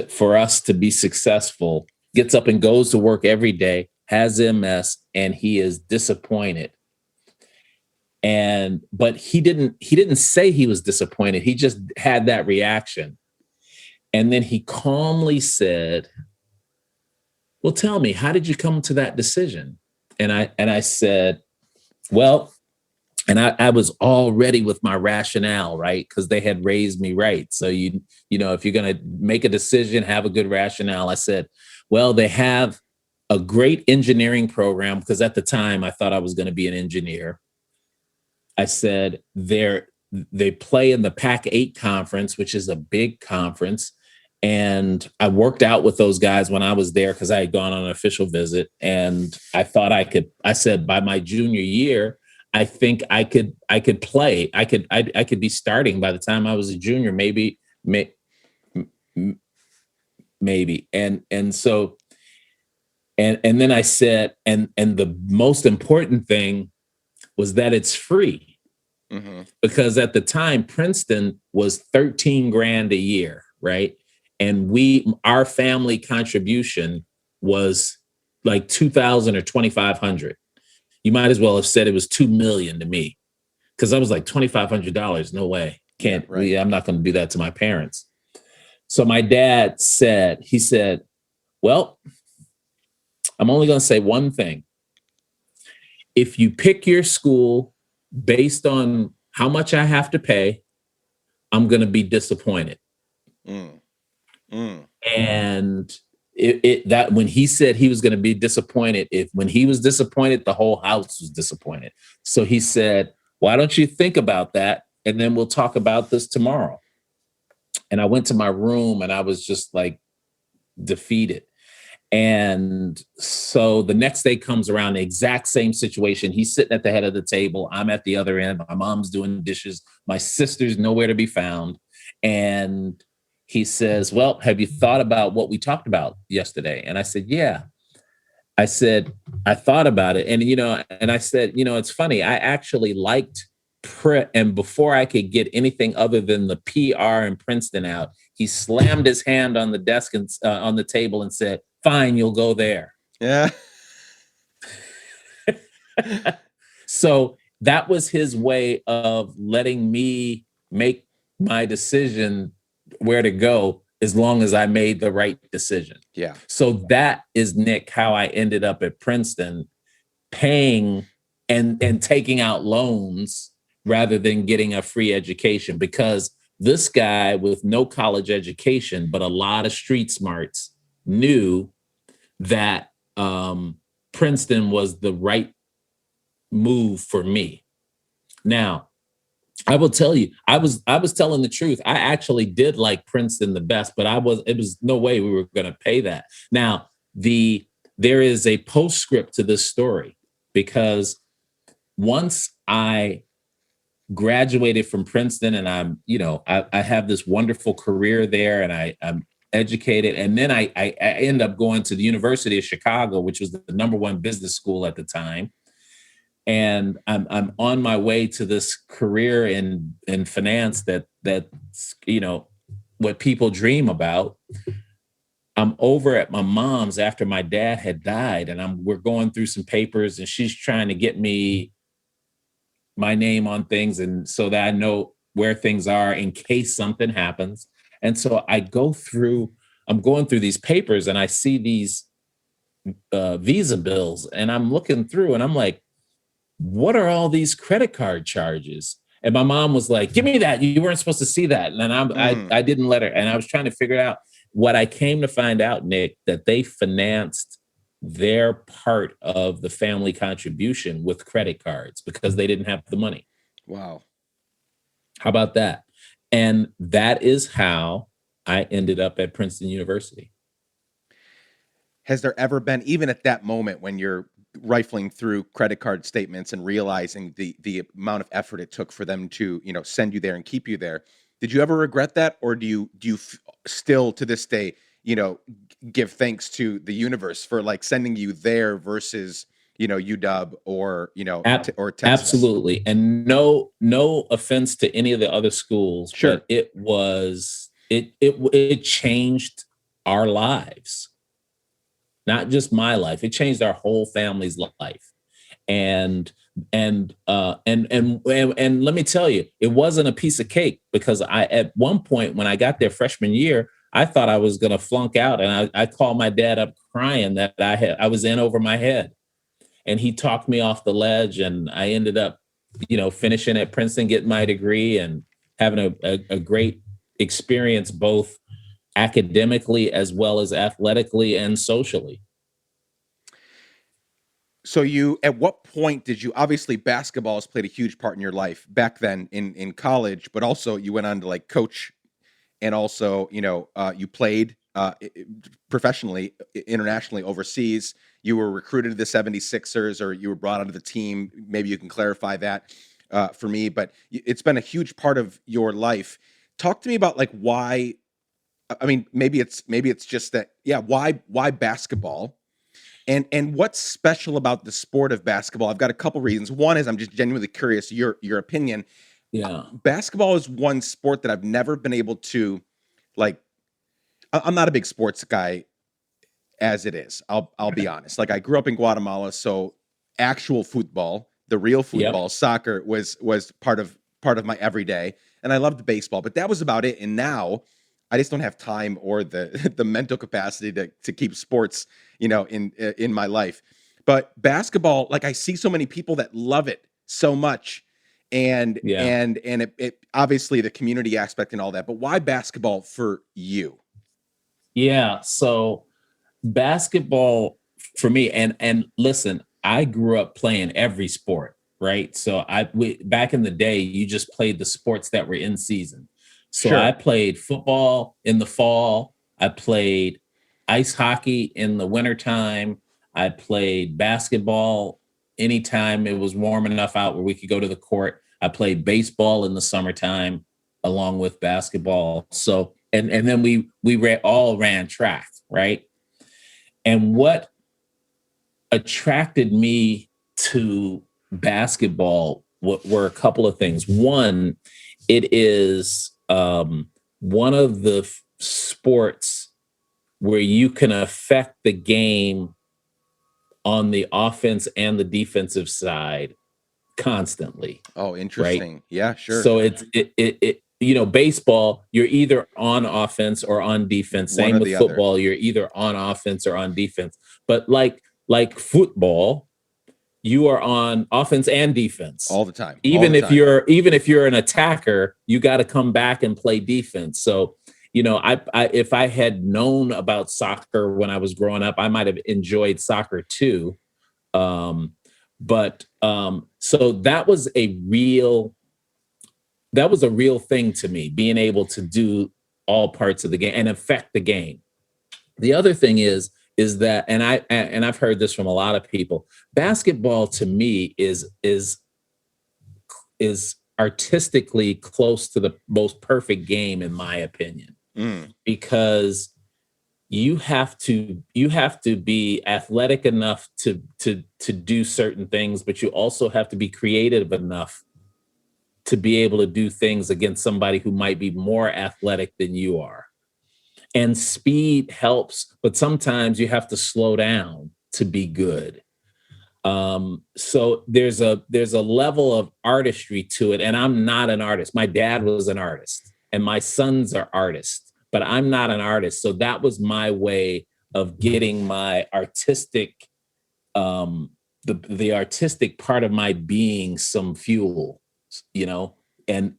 for us to be successful, gets up and goes to work every day, has MS, and he is disappointed. But he didn't say he was disappointed. He just had that reaction. And then he calmly said, well, tell me, how did you come to that decision? And I said, well, and I was all ready with my rationale, right? Because they had raised me right. So, if you're going to make a decision, have a good rationale. I said, well, they have a great engineering program, because at the time I thought I was going to be an engineer. I said, they play in the Pac-8 conference, which is a big conference. And I worked out with those guys when I was there because I had gone on an official visit. And I thought I said, by my junior year, I think I could play. I could be starting by the time I was a junior, maybe. And so, and then I said, and the most important thing was that it's free. Mm-hmm. Because at the time, Princeton was $13,000 a year, right? And our family contribution was like 2,000 or 2,500. You might as well have said it was 2 million to me, because I was like $2,500. No way. Can't. Yeah, right. I'm not going to do that to my parents. So my dad said, he said, well, I'm only going to say one thing. If you pick your school based on how much I have to pay, I'm going to be disappointed. Mm. Mm. And that when he said he was going to be disappointed, when he was disappointed, the whole house was disappointed. So he said, why don't you think about that? And then we'll talk about this tomorrow. And I went to my room and I was just like defeated. And so the next day comes around, the exact same situation. He's sitting at the head of the table. I'm at the other end. My mom's doing dishes. My sister's nowhere to be found. And he says, well, have you thought about what we talked about yesterday? And I said, yeah. I said, I thought about it. And, and I said, it's funny. I actually liked and before I could get anything other than the PR in Princeton out, he slammed his hand on the desk and on the table and said, fine, you'll go there. Yeah. So that was his way of letting me make my decision where to go, as long as I made the right decision. Yeah. So that is, Nick, how I ended up at Princeton, paying and taking out loans rather than getting a free education, because this guy with no college education, but a lot of street smarts, knew that Princeton was the right move for me. Now, I will tell you, I was telling the truth. I actually did like Princeton the best, but it was no way we were going to pay that. Now, there is a postscript to this story, because once I graduated from Princeton and I have this wonderful career there, and I'm educated. And then I end up going to the University of Chicago, which was the #1 business school at the time. And I'm on my way to this career in finance that's what people dream about. I'm over at my mom's after my dad had died, and we're going through some papers, and she's trying to get me my name on things, and so that I know where things are in case something happens. And so I'm going through these papers, and I see these visa bills, and I'm looking through, and I'm like, what are all these credit card charges? And my mom was like, give me that. You weren't supposed to see that. And then I didn't let her. And I was trying to figure it out. What I came to find out, Nick, that they financed their part of the family contribution with credit cards because they didn't have the money. Wow. How about that? And that is how I ended up at Princeton University. Has there ever been, even at that moment when you're rifling through credit card statements and realizing the amount of effort it took for them to, send you there and keep you there, did you ever regret that? Or do you still to this day, give thanks to the universe for like sending you there versus, UW or, or Texas? Absolutely. And no offense to any of the other schools, sure, but it changed our lives. Not just my life. It changed our whole family's life. And let me tell you, it wasn't a piece of cake, because at one point when I got there freshman year, I thought I was going to flunk out, and I called my dad up crying that I was in over my head, and he talked me off the ledge, and I ended up, finishing at Princeton, getting my degree, and having a great experience both academically as well as athletically and socially. So at what point did you, obviously basketball has played a huge part in your life back then in college, but also you went on to like coach, and also, you played professionally, internationally, overseas. You were recruited to the 76ers, or you were brought onto the team. Maybe you can clarify that for me, but it's been a huge part of your life. Talk to me about like why. I mean, maybe it's just that. Yeah, why basketball? And what's special about the sport of basketball? I've got a couple reasons. One is I'm just genuinely curious your opinion. Yeah. Basketball is one sport that I've never been able to, like, I'm not a big sports guy as it is. I'll be honest. Like I grew up in Guatemala, so actual football, the real football, Yep. soccer was part of my everyday, and I loved baseball, but that was about it. And now I just don't have time or the the mental capacity to keep sports, in my life. But basketball, like I see so many people that love it so much, and Yeah. it obviously the community aspect and all that. But why basketball for you? Yeah. So basketball for me, and listen, I grew up playing every sport, right? So back in the day, you just played the sports that were in season. So I Sure. played football in the fall. I played ice hockey in the wintertime. I played basketball anytime it was warm enough out where we could go to the court. I played baseball in the summertime along with basketball. So and then all ran track, right? And what attracted me to basketball were a couple of things. One, it is one of the sports where you can affect the game on the offense and the defensive side constantly, Oh, right? interesting. Yeah, sure. So baseball, you're either on offense or on defense. One Same or with the other. football, you're either on offense or on defense. But like football, you are on offense and defense. All the time. All the time. Even if you're an attacker, you got to come back and play defense. So, I if I had known about soccer when I was growing up, I might have enjoyed soccer too. Um, but so that was a real thing to me, being able to do all parts of the game and affect the game. The other thing is that, and I've heard this from a lot of people, basketball to me is artistically close to the most perfect game in my opinion, Mm. because you have to be athletic enough to do certain things, but you also have to be creative enough to be able to do things against somebody who might be more athletic than you are. And speed helps, but sometimes you have to slow down to be good. So there's a level of artistry to it, and I'm not an artist. My dad was an artist, and my sons are artists, but I'm not an artist. So that was my way of getting my artistic, the artistic part of my being some fuel, you know. And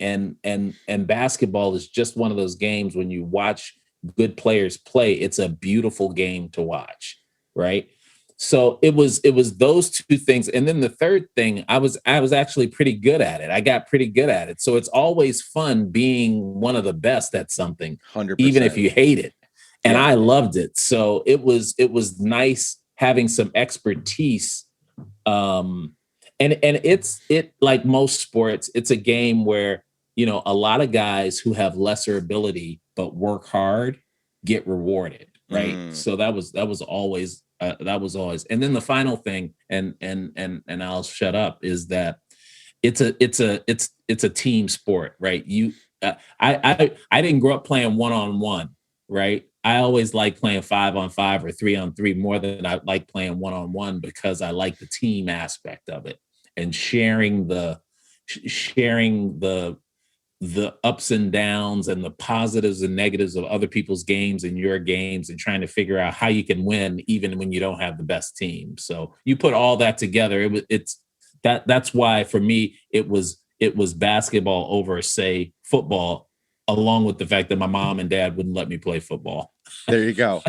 basketball is just one of those games when you watch good players play, it's a beautiful game to watch, right? So it was those two things, and then the third thing, I was actually pretty good at it. I got pretty good at it. So it's always fun being one of the best at something, even if 100%. you hate it. And Yeah. I loved it. So it was nice having some expertise. And it like most sports, it's a game where, a lot of guys who have lesser ability but work hard get rewarded, right? Mm. So that was always. And then the final thing, and I'll shut up, is that it's a team sport, right? I didn't grow up playing one-on-one, right? I always like playing 5-on-5 or 3-on-3 more than I like playing one-on-one, because I like the team aspect of it and sharing the ups and downs and the positives and negatives of other people's games and your games, and trying to figure out how you can win even when you don't have the best team. So you put all that together, that's why for me it was basketball over, say, football, along with the fact that my mom and dad wouldn't let me play football. There you go.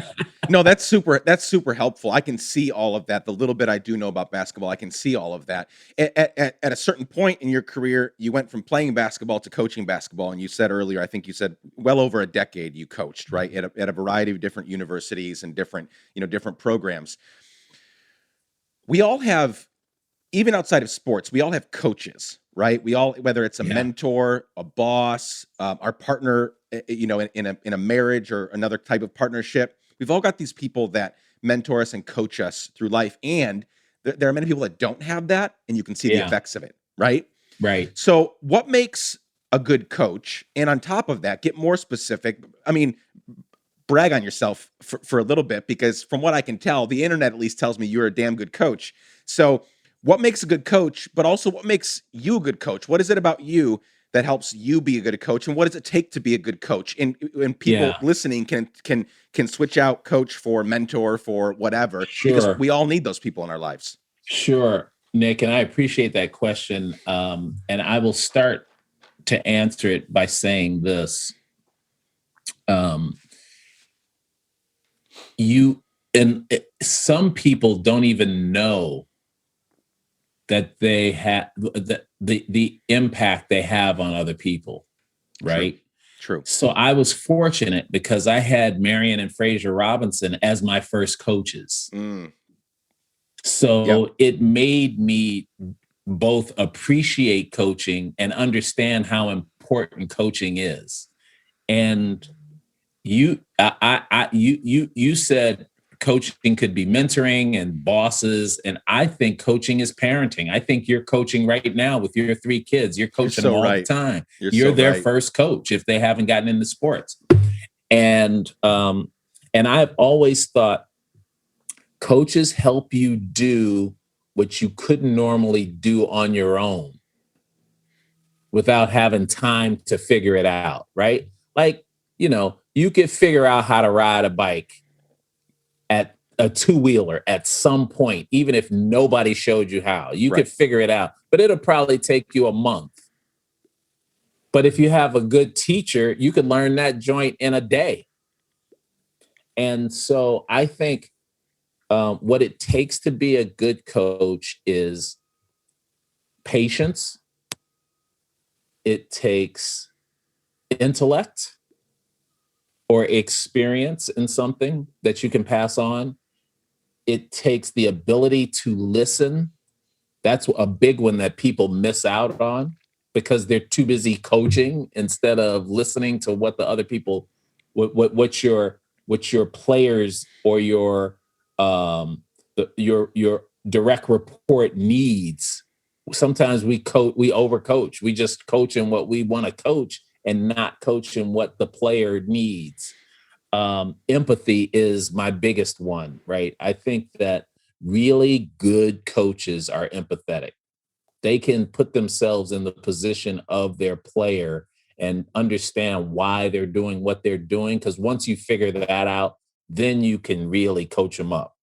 No, that's super helpful. I can see all of that. The little bit I do know about basketball, I can see all of that. At a certain point in your career, you went from playing basketball to coaching basketball, and you said earlier, I think you said well over a decade you coached, right? At a variety of different universities and different programs. We all have, even outside of sports, we all have coaches, right? We all, whether it's a Yeah. mentor, a boss, our partner, in a marriage or another type of partnership, we've all got these people that mentor us and coach us through life. And there are many people that don't have that, and you can see the Yeah. effects of it, right? Right. So, what makes a good coach? And on top of that, get more specific. I mean, brag on yourself for a little bit, because from what I can tell, the internet at least tells me you're a damn good coach. So what makes a good coach, but also what makes you a good coach? What is it about you that helps you be a good coach, and what does it take to be a good coach? And people listening can switch out coach for mentor, for whatever, because we all need those people in our lives. Sure, Nick, and I appreciate that question. And I will start to answer it by saying this. Some people don't even know that they have the impact they have on other people, right? True. So I was fortunate because I had Marian and Fraser Robinson as my first coaches. So it made me both appreciate coaching and understand how important coaching is. And you said coaching could be mentoring and bosses, and I think coaching is parenting. I think you're coaching right now with your 3 kids. You're coaching them all the time. You're their first coach if they haven't gotten into sports. And I've always thought coaches help you do what you couldn't normally do on your own without having time to figure it out, right? Like, you could figure out how to ride a bike at a 2-wheeler at some point, even if nobody showed you how. You could figure it out, but it'll probably take you a month. But if you have a good teacher, you could learn that joint in a day. And so I think what it takes to be a good coach is patience. It takes intellect or experience in something that you can pass on. It takes the ability to listen. That's a big one that people miss out on because they're too busy coaching instead of listening to what the other people, what your players or your direct report needs. Sometimes we overcoach. We just coach in what we want to coach and not coach in what the player needs. Empathy is my biggest one, right? I think that really good coaches are empathetic. They can put themselves in the position of their player and understand why they're doing what they're doing. Because once you figure that out, then you can really coach them up.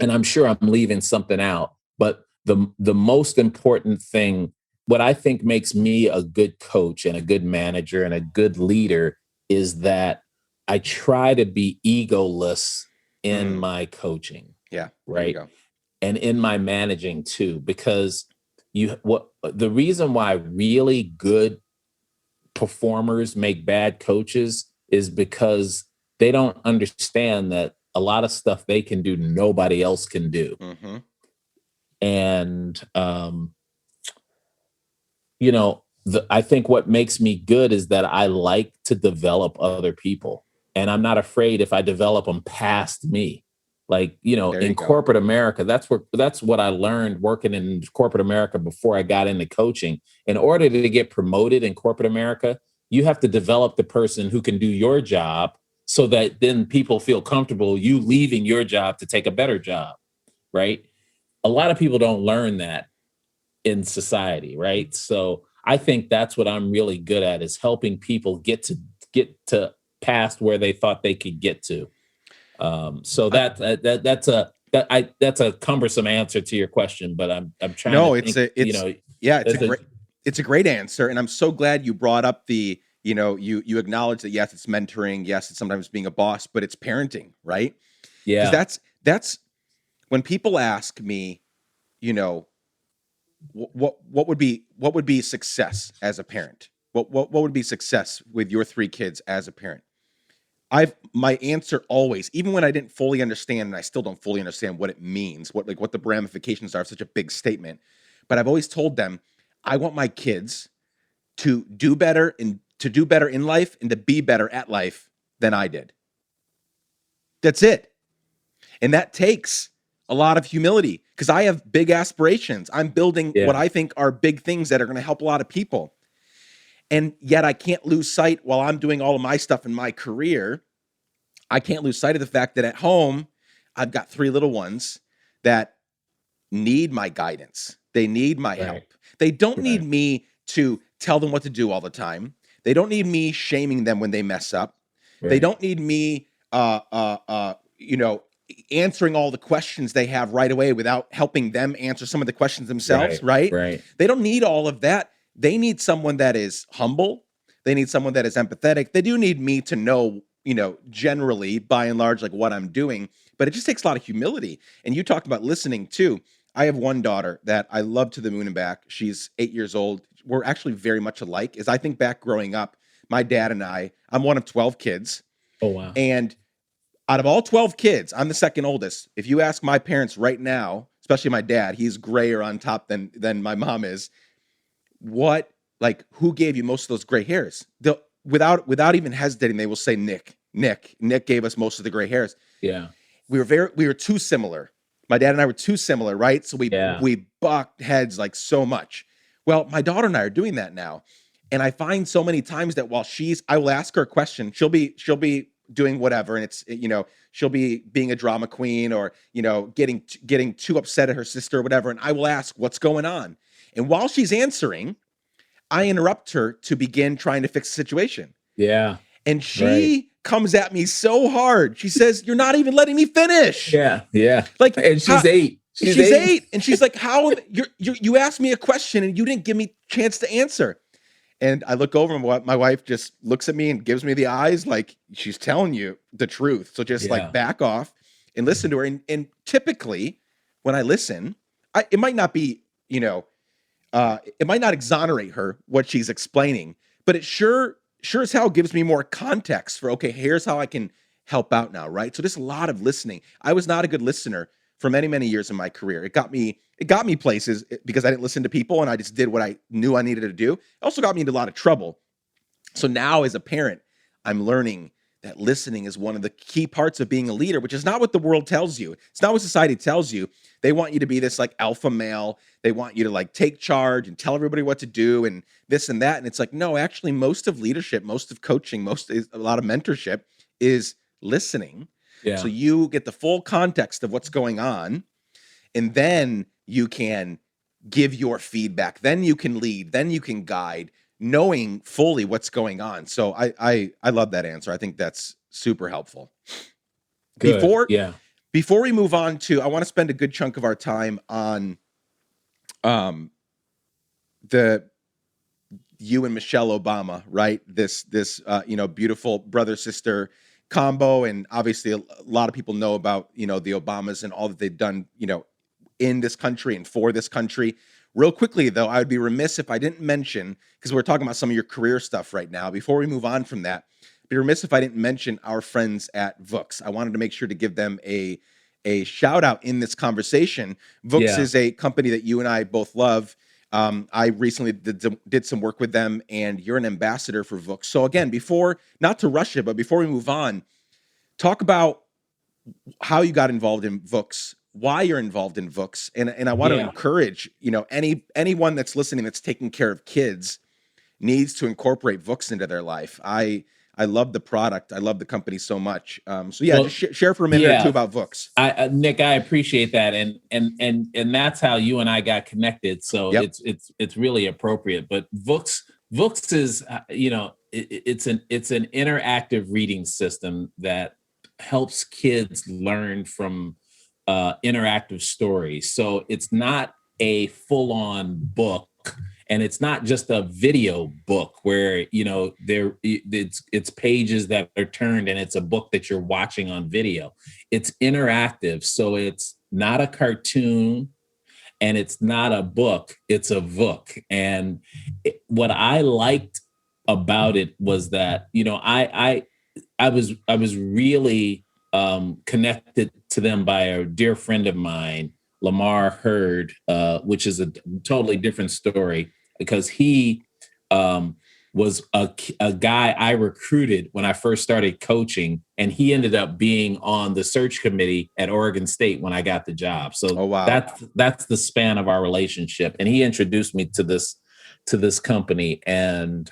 And I'm sure I'm leaving something out, but the most important thing, what I think makes me a good coach and a good manager and a good leader is that I try to be egoless in my coaching. Yeah. Right. And in my managing too, because the reason why really good performers make bad coaches is because they don't understand that a lot of stuff they can do, nobody else can do. And, I think what makes me good is that I like to develop other people. And I'm not afraid if I develop them past me. Like, in corporate America, that's what I learned working in corporate America before I got into coaching. In order to get promoted in corporate America, you have to develop the person who can do your job so that then people feel comfortable you leaving your job to take a better job, right? A lot of people don't learn that in society, right? So I think that's what I'm really good at, is helping people get to past where they thought they could get to. So that's a cumbersome answer to your question, but I'm trying. No, to it's a great answer, and I'm so glad you brought up the you acknowledge that yes, it's mentoring, yes, it's sometimes being a boss, but it's parenting, right? Yeah, because that's when people ask me, what would be success as a parent? What would be success with your 3 kids as a parent? My answer always, even when I didn't fully understand, and I still don't fully understand what it means, what the ramifications are of such a big statement, but I've always told them, I want my kids to do better in life and to be better at life than I did. That's it. And that takes a lot of humility because I have big aspirations. I'm building what I think are big things that are going to help a lot of people. And yet I can't lose sight while I'm doing all of my stuff in my career. I can't lose sight of the fact that at home, I've got 3 little ones that need my guidance. They need my help. They don't need me to tell them what to do all the time. They don't need me shaming them when they mess up. They don't need me, you know, answering all the questions they have right away without helping them answer some of the questions themselves, right? They don't need all of that. They need someone that is humble. They need someone that is empathetic. They do need me to know, you know, generally, by and large, like what I'm doing, but it just takes a lot of humility. And you talked about listening too. I have one daughter that I love to the moon and back. She's 8 years old. We're actually very much alike. As I think back growing up, my dad and I'm one of 12 kids. Oh, wow. And out of all 12 kids, I'm the second oldest. If you ask my parents right now, especially my dad, he's grayer on top than my mom is. Who gave you most of those gray hairs? Without even hesitating, they will say Nick. Nick gave us most of the gray hairs. Yeah. We were too similar. My dad and I were too similar, right? So we bucked heads like so much. Well, my daughter and I are doing that now. And I find so many times that while I will ask her a question, she'll be doing whatever, and it's, you know, she'll be being a drama queen or, you know, getting too upset at her sister or whatever, and I will ask what's going on. And while she's answering, I interrupt her to begin trying to fix the situation. Yeah. And she comes at me so hard. She says, "You're not even letting me finish." Yeah. Yeah. Like, and she's 8. She's 8. And she's like, "How you asked me a question and you didn't give me a chance to answer." And I look over and my wife just looks at me and gives me the eyes like she's telling you the truth. So just like back off and listen to her. And typically when I listen, it might not be, you know, it might not exonerate her what she's explaining, but it sure as hell gives me more context for, okay, here's how I can help out now, right? So there's a lot of listening. I was not a good listener for many, many years in my career. It got me places because I didn't listen to people and I just did what I knew I needed to do. It also got me into a lot of trouble. So now as a parent, I'm learning that listening is one of the key parts of being a leader, which is not what the world tells you. It's not what society tells you. They want you to be this like alpha male. They want you to like take charge and tell everybody what to do and this and that. And it's like, no, actually most of leadership, most of coaching, a lot of mentorship is listening. Yeah. So you get the full context of what's going on, and then you can give your feedback. Then you can lead. Then you can guide, knowing fully what's going on. So I love that answer. I think that's super helpful. Good. Before we move on to, I want to spend a good chunk of our time on the you and Michelle Obama, right? This you know, beautiful brother sister combo, and obviously a lot of people know about, you know, the Obamas and all that they've done, you know, in this country and for this country. Real quickly though, I would be remiss if I didn't mention, because we're talking about some of your career stuff right now, before we move on from that, be remiss if I didn't mention our friends at Vooks. I wanted to make sure to give them a shout out in this conversation. Vooks is a company that you and I both love. I recently did some work with them, and you're an ambassador for Vooks. So again, not to rush it, but before we move on, talk about how you got involved in Vooks, why you're involved in Vooks, and I want to encourage, you know, anyone that's listening that's taking care of kids needs to incorporate Vooks into their life. I love the product. I love the company so much. Just share for a minute or two about Vooks. Nick, I appreciate that, and that's how you and I got connected. So it's really appropriate. But Vooks is, you know, it's an interactive reading system that helps kids learn from interactive stories. So it's not a full-on book. And it's not just a video book where, you know, it's pages that are turned and it's a book that you're watching on video. It's interactive. So it's not a cartoon and it's not a book, it's a book. And what I liked about it was that, you know, I was really connected to them by a dear friend of mine, Lamar Hurd, which is a totally different story, because he was a guy I recruited when I first started coaching, and he ended up being on the search committee at Oregon State when I got the job. So that's the span of our relationship. And he introduced me to this company, and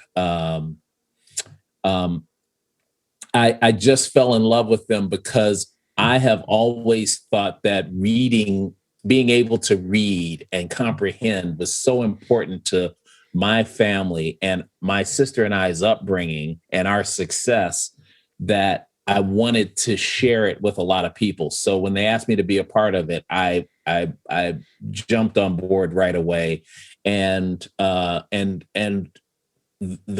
I just fell in love with them because I have always thought that reading, being able to read and comprehend was so important to my family and my sister and I's upbringing and our success that I wanted to share it with a lot of people. So when they asked me to be a part of it, I jumped on board right away, and the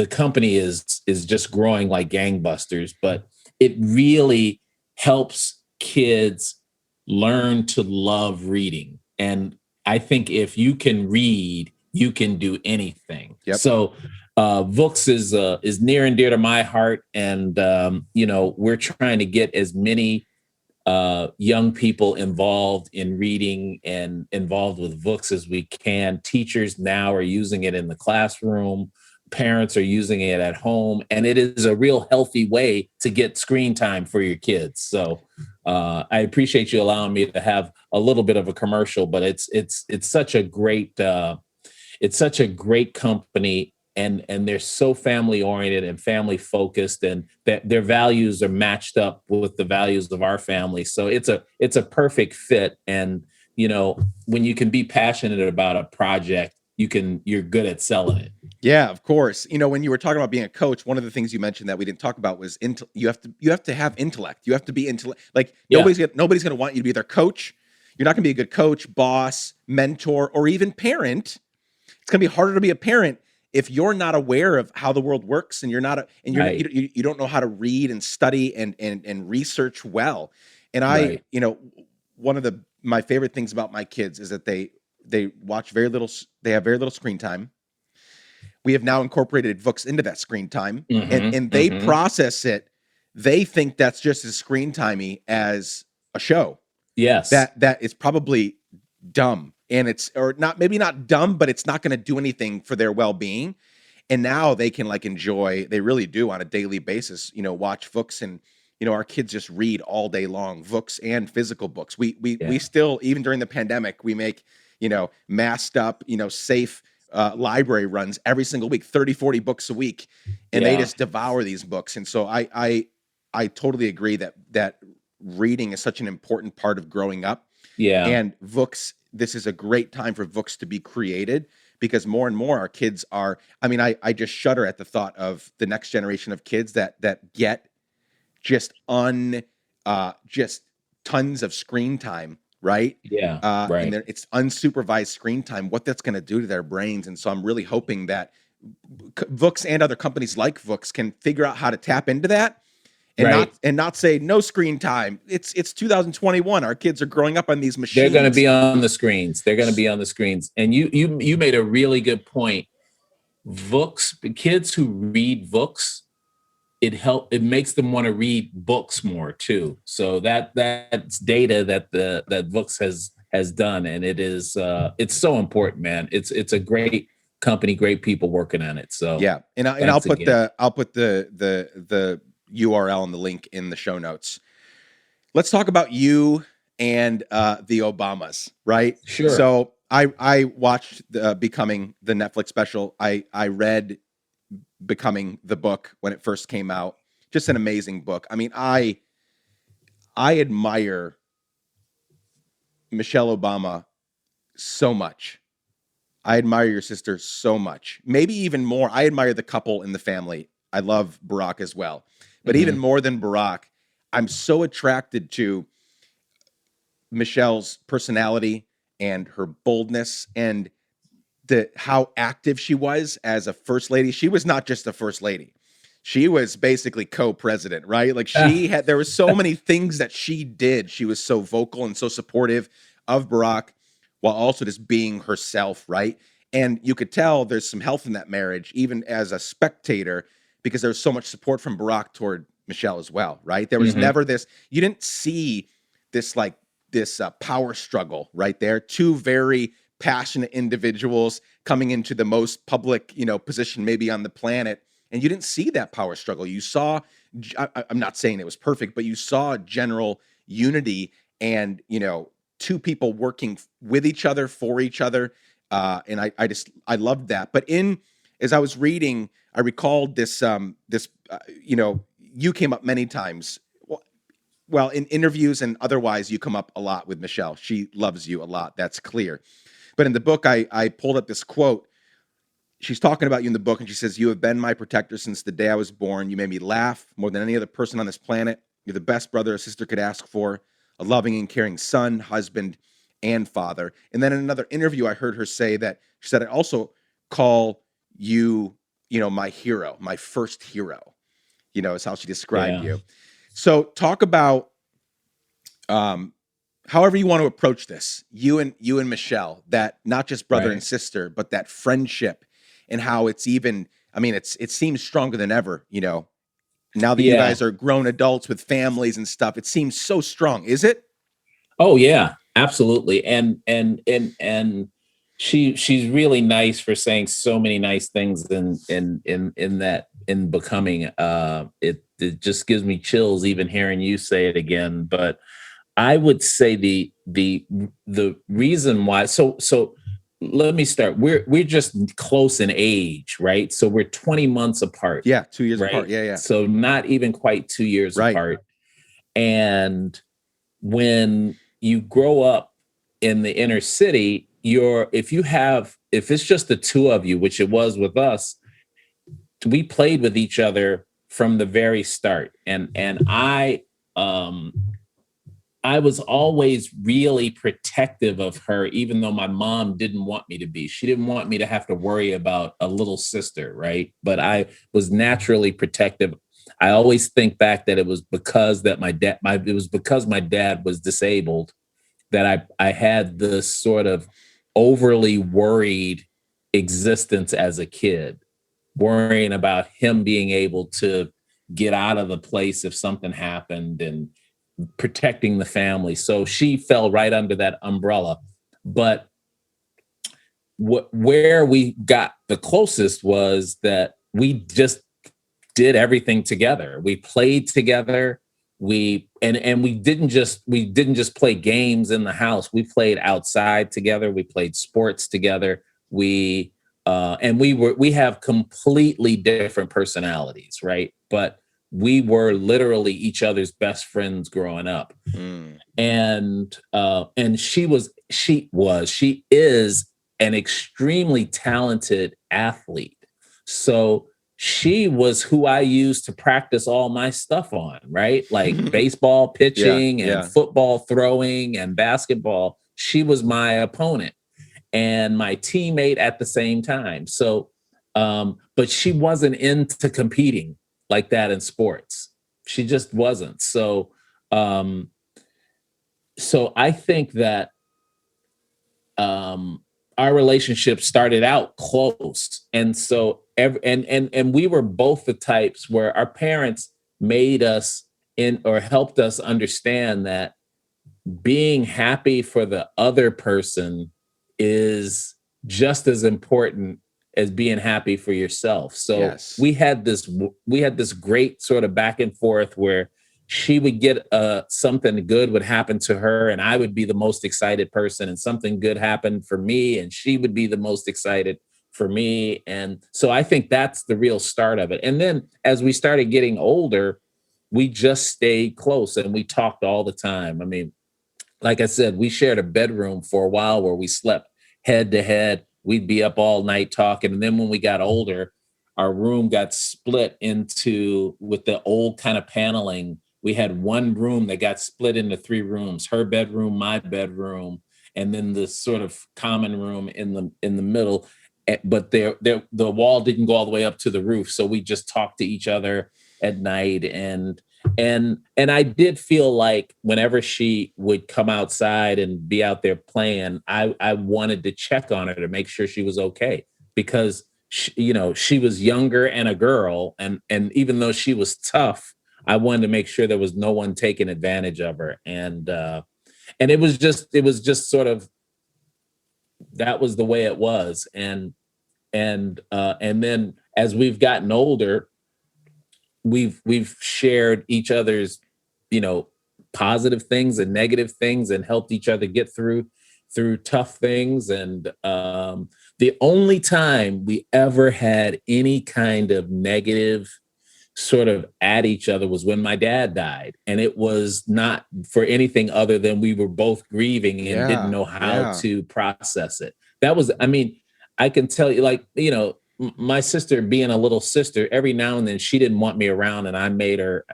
company is just growing like gangbusters, but it really helps kids learn to love reading. And I think if you can read, you can do anything. Yep. So books is near and dear to my heart, and we're trying to get as many young people involved in reading and involved with books as we can. Teachers now are using it in the classroom. Parents are using it at home, and it is a real healthy way to get screen time for your kids. So I appreciate you allowing me to have a little bit of a commercial, but it's such a great company, and they're so family oriented and family focused, and that their values are matched up with the values of our family. So it's a perfect fit. And when you can be passionate about a project, you're good at selling it. Yeah, of course. When you were talking about being a coach, one of the things you mentioned that we didn't talk about was you have to have intellect. You have to be intellect. Like nobody's going to want you to be their coach. You're not going to be a good coach, boss, mentor, or even parent. It's going to be harder to be a parent if you're not aware of how the world works, and you don't know how to read and study and research well. And one of my favorite things about my kids is that they watch very little. They have very little screen time. We have now incorporated books into that screen time, and they process it. They think that's just as screen timey as a show. Yes, that is probably dumb, and maybe not dumb, but it's not going to do anything for their well-being. And now they can enjoy. They really do on a daily basis. Watch books, and our kids just read all day long, books and physical books. We still, even during the pandemic, we make masked up, safe library runs every single week, 30, 40 books a week. And they just devour these books. And so I totally agree that reading is such an important part of growing up. Yeah. And books, this is a great time for books to be created, because more and more our kids are, I just shudder at the thought of the next generation of kids that get just tons of screen time. Right. Yeah. Right. And it's unsupervised screen time, what that's going to do to their brains. And so I'm really hoping that books and other companies like books can figure out how to tap into that, and not say no screen time. It's 2021. Our kids are growing up on these machines. They're going to be on the screens. And you made a really good point. Books, kids who read books, it makes them want to read books more too. So that's data that books has done, and it's so important, man. It's a great company, great people working on it. So yeah, and I'll put the URL and the link in the show notes. Let's talk about you and the Obamas, right? Sure. So I watched Becoming, the Netflix special. I read Becoming, the book, when it first came out. Just an amazing book. I admire Michelle Obama so much. I admire your sister so much. Maybe even more. I admire the couple in the family. I love Barack as well. But even more than Barack, I'm so attracted to Michelle's personality and her boldness, and how active she was as a first lady. She was not just a first lady. She was basically co-president, right? There were so many things that she did. She was so vocal and so supportive of Barack, while also just being herself, right? And you could tell there's some health in that marriage, even as a spectator, because there was so much support from Barack toward Michelle as well, right? There was never this, you didn't see this power struggle right there. Two very passionate individuals coming into the most public, position maybe on the planet. And you didn't see that power struggle. You saw, I'm not saying it was perfect, but you saw general unity and, two people working with each other, for each other. And I loved that. But as I was reading, I recalled this, you came up many times. Well, in interviews and otherwise, you come up a lot with Michelle. She loves you a lot. That's clear. But in the book, I pulled up this quote. She's talking about you in the book, and she says, "You have been my protector since the day I was born. You made me laugh more than any other person on this planet. You're the best brother a sister could ask for, a loving and caring son, husband, and father." And then in another interview, I heard her say that she said, "I also call you, my hero, my first hero," is how she described you. So talk about, however you want to approach this, you and Michelle, that not just brother and sister, but that friendship, and how it's even, it seems stronger than ever, now that you guys are grown adults with families and stuff. It seems so strong. Is it? Oh yeah, absolutely. And she's really nice for saying so many nice things in becoming. It just gives me chills even hearing you say it again. But I would say the reason why. So let me start. We're just close in age, right? So we're 20 months apart. Yeah, 2 years apart. Yeah. So not even quite 2 years apart. And when you grow up in the inner city, if it's just the two of you, which it was with us, we played with each other from the very start. And I was always really protective of her, even though my mom didn't want me to be. She didn't want me to have to worry about a little sister, right? But I was naturally protective. I always think back that it was because my dad was disabled that I had this sort of overly worried existence as a kid, worrying about him being able to get out of the place if something happened and protecting the family. So she fell right under that umbrella. But where we got the closest was that we just did everything together. We played together. We didn't just play games in the house. We played outside together. We played sports together. We have completely different personalities, right? But we were literally each other's best friends growing up. And she is an extremely talented athlete. So she was who I used to practice all my stuff on, right? Like baseball pitching and football throwing and basketball. She was my opponent and my teammate at the same time. So, but she wasn't into competing like that in sports. She just wasn't. So, so I think that our relationship started out close, and so and we were both the types where our parents made us helped us understand that being happy for the other person is just as important as being happy for yourself. So we had this great sort of back and forth where she would get something good would happen to her and I would be the most excited person, and something good happened for me and she would be the most excited for me. And so I think that's the real start of it. And then as we started getting older, we just stayed close and we talked all the time. I mean, like I said, we shared a bedroom for a while where we slept head to head. We'd be up all night talking. And then when we got older, our room got split into, with the old kind of paneling, we had one room that got split into 3 rooms, her bedroom, my bedroom, and then the sort of common room in the middle. But the wall didn't go all the way up to the roof. So we just talked to each other at night. And I did feel like whenever she would come outside and be out there playing, I wanted to check on her to make sure she was okay, because she was younger and a girl, and even though she was tough, I wanted to make sure there was no one taking advantage of her. And it was just sort of, that was the way it was. And then as we've gotten older, we've shared each other's, positive things and negative things, and helped each other get through tough things. And the only time we ever had any kind of negative sort of at each other was when my dad died. And it was not for anything other than we were both grieving and didn't Yeah. know how Yeah. to process it. That was, I mean, I can tell you, like, my sister being a little sister, every now and then she didn't want me around and I made her,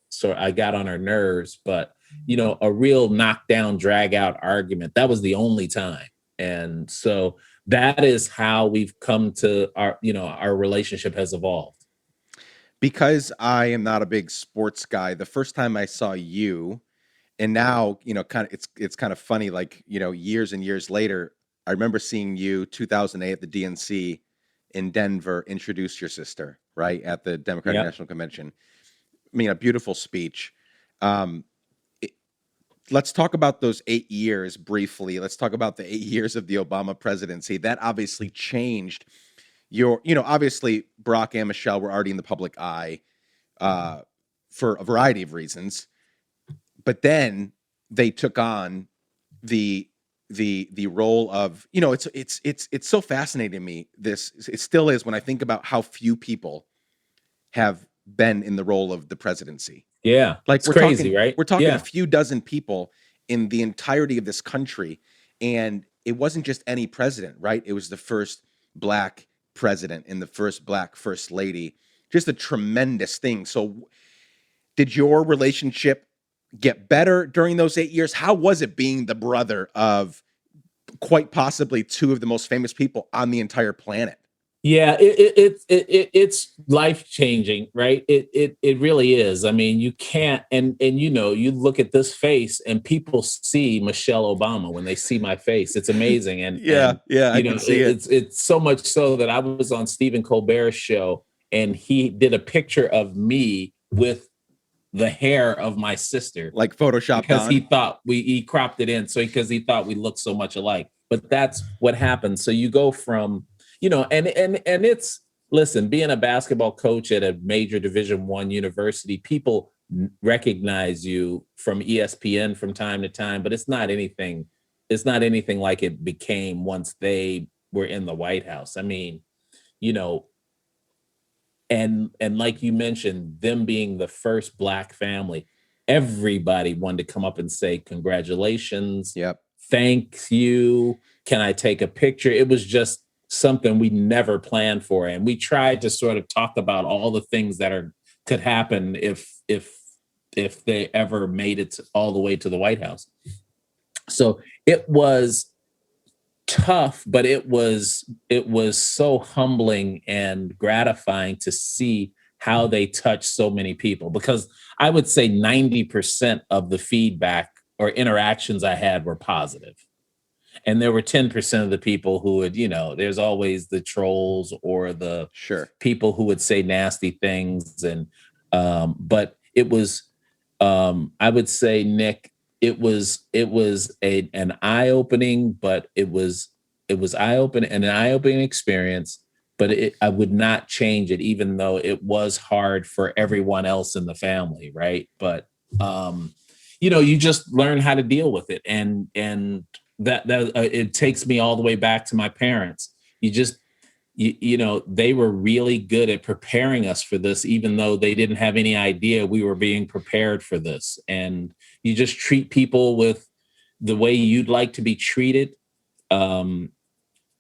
so I got on her nerves. But, a real knockdown, drag out argument, that was the only time. And so that is how we've come to our relationship has evolved. Because I am not a big sports guy, the first time I saw you, and now, kind of it's kind of funny, like, years and years later, I remember seeing you 2008 at the DNC in Denver introduce your sister, right, at the Democratic Yep. National Convention. I mean, a beautiful speech. Um, let's talk about those 8 years briefly. Let's talk about the 8 years of the Obama presidency. That obviously changed obviously Barack and Michelle were already in the public eye for a variety of reasons, but then they took on the role of, it's so fascinating to me. It still is when I think about how few people have been in the role of the presidency. Yeah, Like it's crazy, right? We're talking Yeah. a few dozen people in the entirety of this country, and it wasn't just any president, right? It was the first Black president and the first Black first lady. Just a tremendous thing. So, did your relationship get better during those 8 years? How was it being the brother of quite possibly two of the most famous people on the entire planet? Yeah, it's life changing, right? It really is. I mean, you can't, and you look at this face, and people see Michelle Obama when they see my face. It's amazing, and Yeah, I can see it. It's so much so that I was on Stephen Colbert's show, and he did a picture of me with the hair of my sister, Like photoshopped because on. he thought he cropped it in, so because he thought we looked so much alike. But that's what happens. So you go from and it's, listen, being a basketball coach at a major Division I university, people recognize you from ESPN from time to time, but it's not anything like it became once they were in the White House. I mean, and like you mentioned, them being the first Black family, everybody wanted to come up and say congratulations. Yep. Thank you. Can I take a picture? It was just something we never planned for, and we tried to sort of talk about all the things that could happen if they ever made it all the way to the White House. So it was tough, but it was so humbling and gratifying to see how they touch so many people, because I would say 90% of the feedback or interactions I had were positive. And there were 10% of the people who would, there's always the trolls or the people who would say nasty things. And, but it was, I would say, Nick, it was an eye-opening, but it was eye-opening and an eye-opening experience, but I would not change it, even though it was hard for everyone else in the family. Right. But, you just learn how to deal with it. And that it takes me all the way back to my parents. They were really good at preparing us for this, even though they didn't have any idea we were being prepared for this. And you just treat people with the way you'd like to be treated.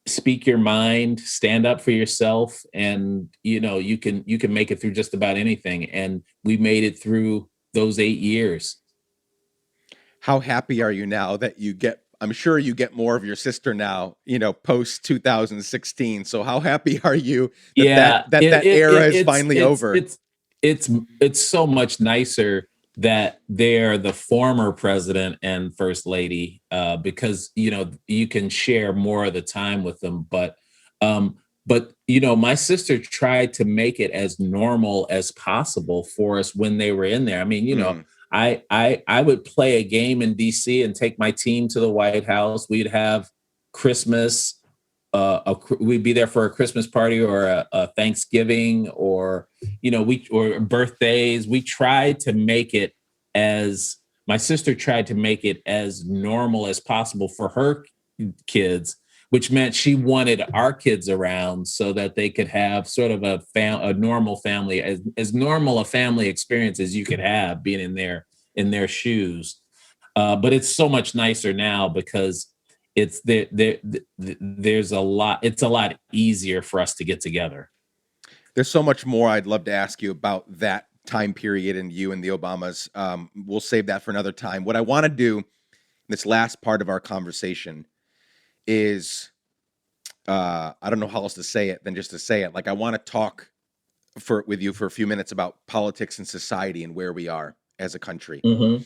Speak your mind, stand up for yourself, and you can make it through just about anything. And we made it through those 8 years. How happy are you now that I'm sure you get more of your sister now, post 2016. So how happy are you that era is finally over? It's so much nicer that they're the former president and first lady, because you can share more of the time with them. But my sister tried to make it as normal as possible for us when they were in there. I mean, I would play a game in DC and take my team to the White House. We'd have Christmas. We'd be there for a Christmas party or a Thanksgiving or birthdays. We tried to make it my sister tried to make it as normal as possible for her kids, which meant she wanted our kids around so that they could have sort of a normal family, as normal a family experience as you could have being in their shoes. But it's so much nicer now because there's a lot. It's a lot easier for us to get together. There's so much more I'd love to ask you about that time period and you and the Obamas. We'll save that for another time. What I want to do in this last part of our conversation is, I don't know how else to say it than just to say it. Like, I want to talk with you for a few minutes about politics and society and where we are as a country. Mm-hmm.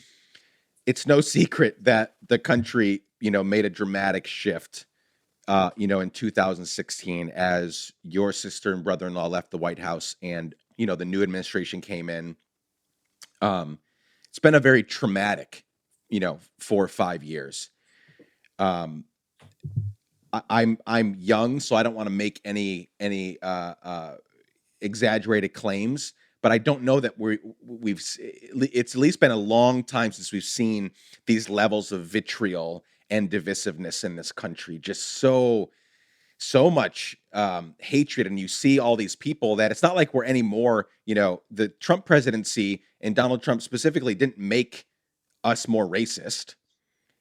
It's no secret that the country, made a dramatic shift, in 2016 as your sister and brother-in-law left the White House and, the new administration came in. It's been a very traumatic, 4 or 5 years. I'm young, so I don't want to make any exaggerated claims, but I don't know that it's at least been a long time since we've seen these levels of vitriol and divisiveness in this country. Just so much hatred, and you see all these people that it's not like we're anymore. The Trump presidency and Donald Trump specifically didn't make us more racist.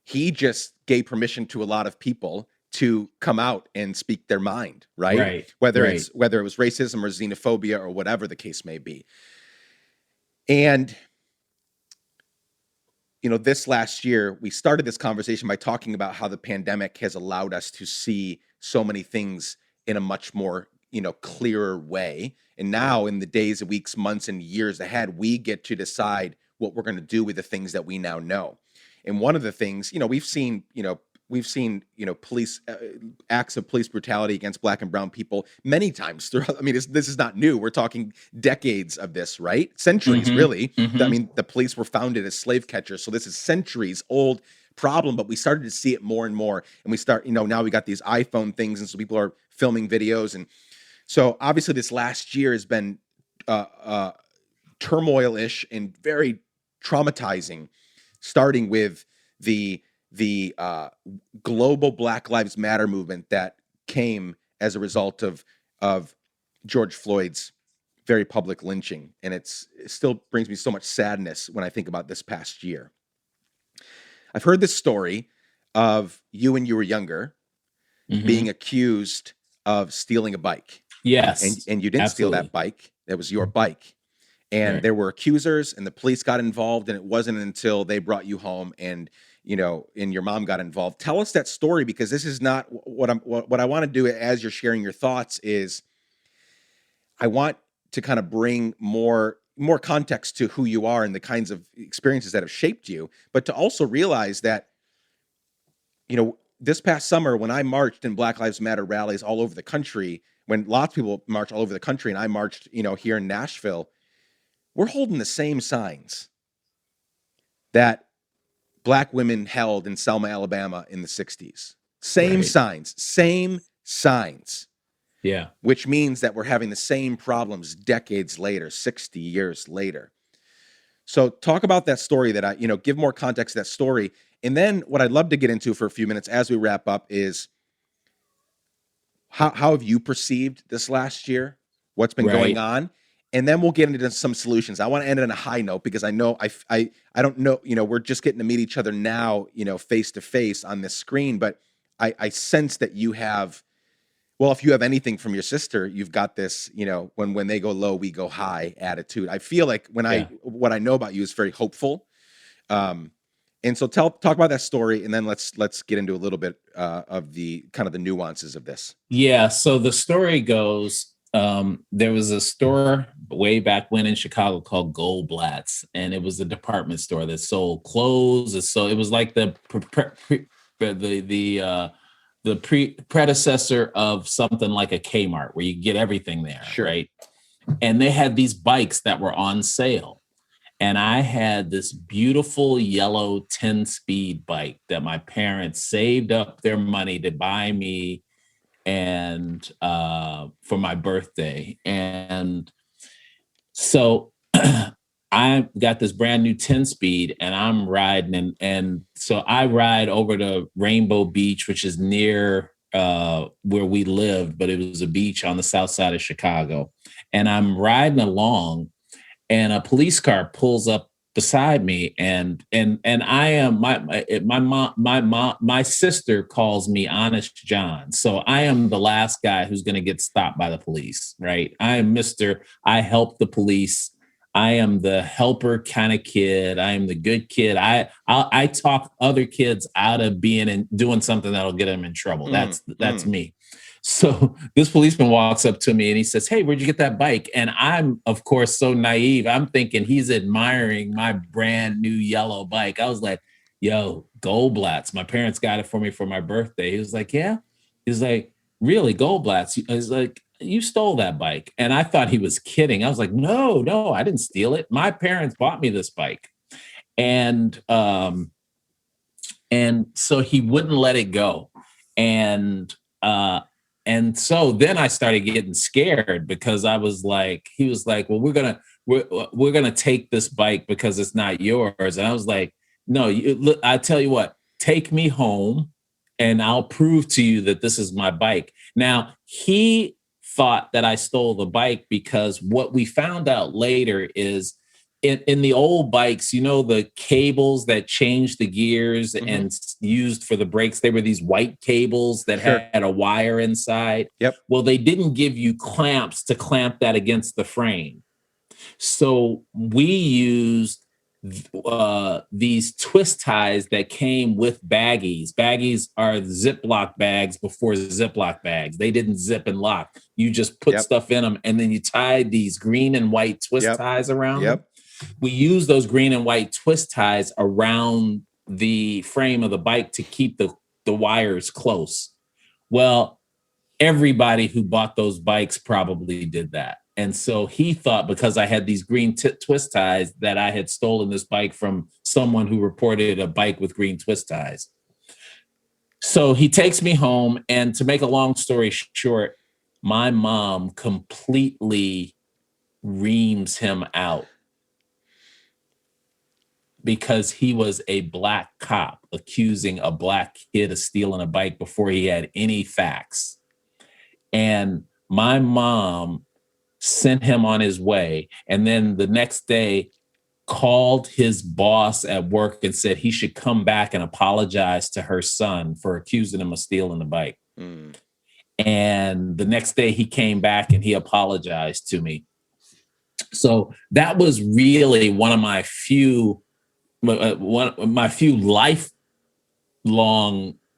He just gave permission to a lot of people to come out and speak their mind, right? Whether it was racism or xenophobia or whatever the case may be. And this last year, we started this conversation by talking about how the pandemic has allowed us to see so many things in a much more, clearer way. And now in the days, weeks, months, and years ahead, we get to decide what we're going to do with the things that we now know. And one of the things, we've seen police acts of police brutality against Black and brown people many times throughout. I mean, this is not new. We're talking decades of this, right? Centuries, really. Mm-hmm. I mean, the police were founded as slave catchers, so this is centuries old problem. But we started to see it more and more, and we start, now we got these iPhone things, and so people are filming videos, and so obviously this last year has been turmoil-ish and very traumatizing, starting with the global Black Lives Matter movement that came as a result of George Floyd's very public lynching. And it still brings me so much sadness when I think about this past year. I've heard this story of you when you were younger, mm-hmm. being accused of stealing a bike. Yes. And you didn't absolutely. steal that bike. That was your bike. And right. There were accusers and the police got involved, and it wasn't until they brought you home and your mom got involved. Tell us that story, because this is not what I want to do as you're sharing your thoughts is I want to kind of bring more context to who you are and the kinds of experiences that have shaped you, but to also realize that, this past summer when I marched in Black Lives Matter rallies all over the country, when lots of people march all over the country, and I marched, here in Nashville, we're holding the same signs that Black women held in Selma, Alabama in the 60s. Same signs. Yeah. Which means that we're having the same problems decades later, 60 years later. So talk about that story that give more context to that story. And then what I'd love to get into for a few minutes as we wrap up is how have you perceived this last year? What's been going on? And then we'll get into some solutions. I want to end on a high note because I know I don't know, we're just getting to meet each other now, face to face on this screen, but I sense that you have, well, if you have anything from your sister, you've got this, when they go low, we go high attitude. I feel like what I know about you is very hopeful. And so talk about that story, and then let's get into a little bit of the kind of the nuances of this. Yeah. So the story goes, there was a store way back when in Chicago called Goldblatt's, and it was a department store that sold clothes. And so it was like the predecessor of something like a Kmart, where you get everything there, sure. Right? And they had these bikes that were on sale. And I had this beautiful yellow 10-speed bike that my parents saved up their money to buy me and for my birthday. And so I got this brand new 10-speed and I'm riding, and so I ride over to Rainbow Beach, which is near where we lived, but it was a beach on the south side of Chicago. And I'm riding along, and a police car pulls up beside me, and I am my sister calls me Honest John. So I am the last guy who's going to get stopped by the police, right? I am Mr. I help the police. I am the helper kind of kid. I am the good kid. I talk other kids out of being and doing something that'll get them in trouble. That's me. So this policeman walks up to me and he says, "Hey, where'd you get that bike?" And I'm, of course, so naive. I'm thinking he's admiring my brand new yellow bike. I was like, "Yo, Goldblatts. My parents got it for me for my birthday." He was like, "Yeah." He's like, "Really, Goldblatts?" I was like, "You stole that bike." And I thought he was kidding. I was like, no, I didn't steal it. My parents bought me this bike. And so he wouldn't let it go. And so then I started getting scared because I was like, he was like, "Well, we're gonna take this bike because it's not yours." And I was like, "No, look, I tell you what, take me home and I'll prove to you that this is my bike." Now, he thought that I stole the bike because what we found out later is in the old bikes, the cables that changed the gears and used for the brakes, they were these white cables that had a wire inside. Yep. Well, they didn't give you clamps to clamp that against the frame. So we used these twist ties that came with baggies. Baggies are Ziploc bags before Ziploc bags. They didn't zip and lock. You just put stuff in them, and then you tied these green and white twist ties around them. We use those green and white twist ties around the frame of the bike to keep the wires close. Well, everybody who bought those bikes probably did that. And so he thought because I had these green twist ties that I had stolen this bike from someone who reported a bike with green twist ties. So he takes me home, and to make a long story short, my mom completely reams him out because he was a black cop accusing a black kid of stealing a bike before he had any facts. And my mom sent him on his way. And then the next day called his boss at work and said he should come back and apologize to her son for accusing him of stealing the bike. And the next day he came back and he apologized to me. So that was really one of my few lifelong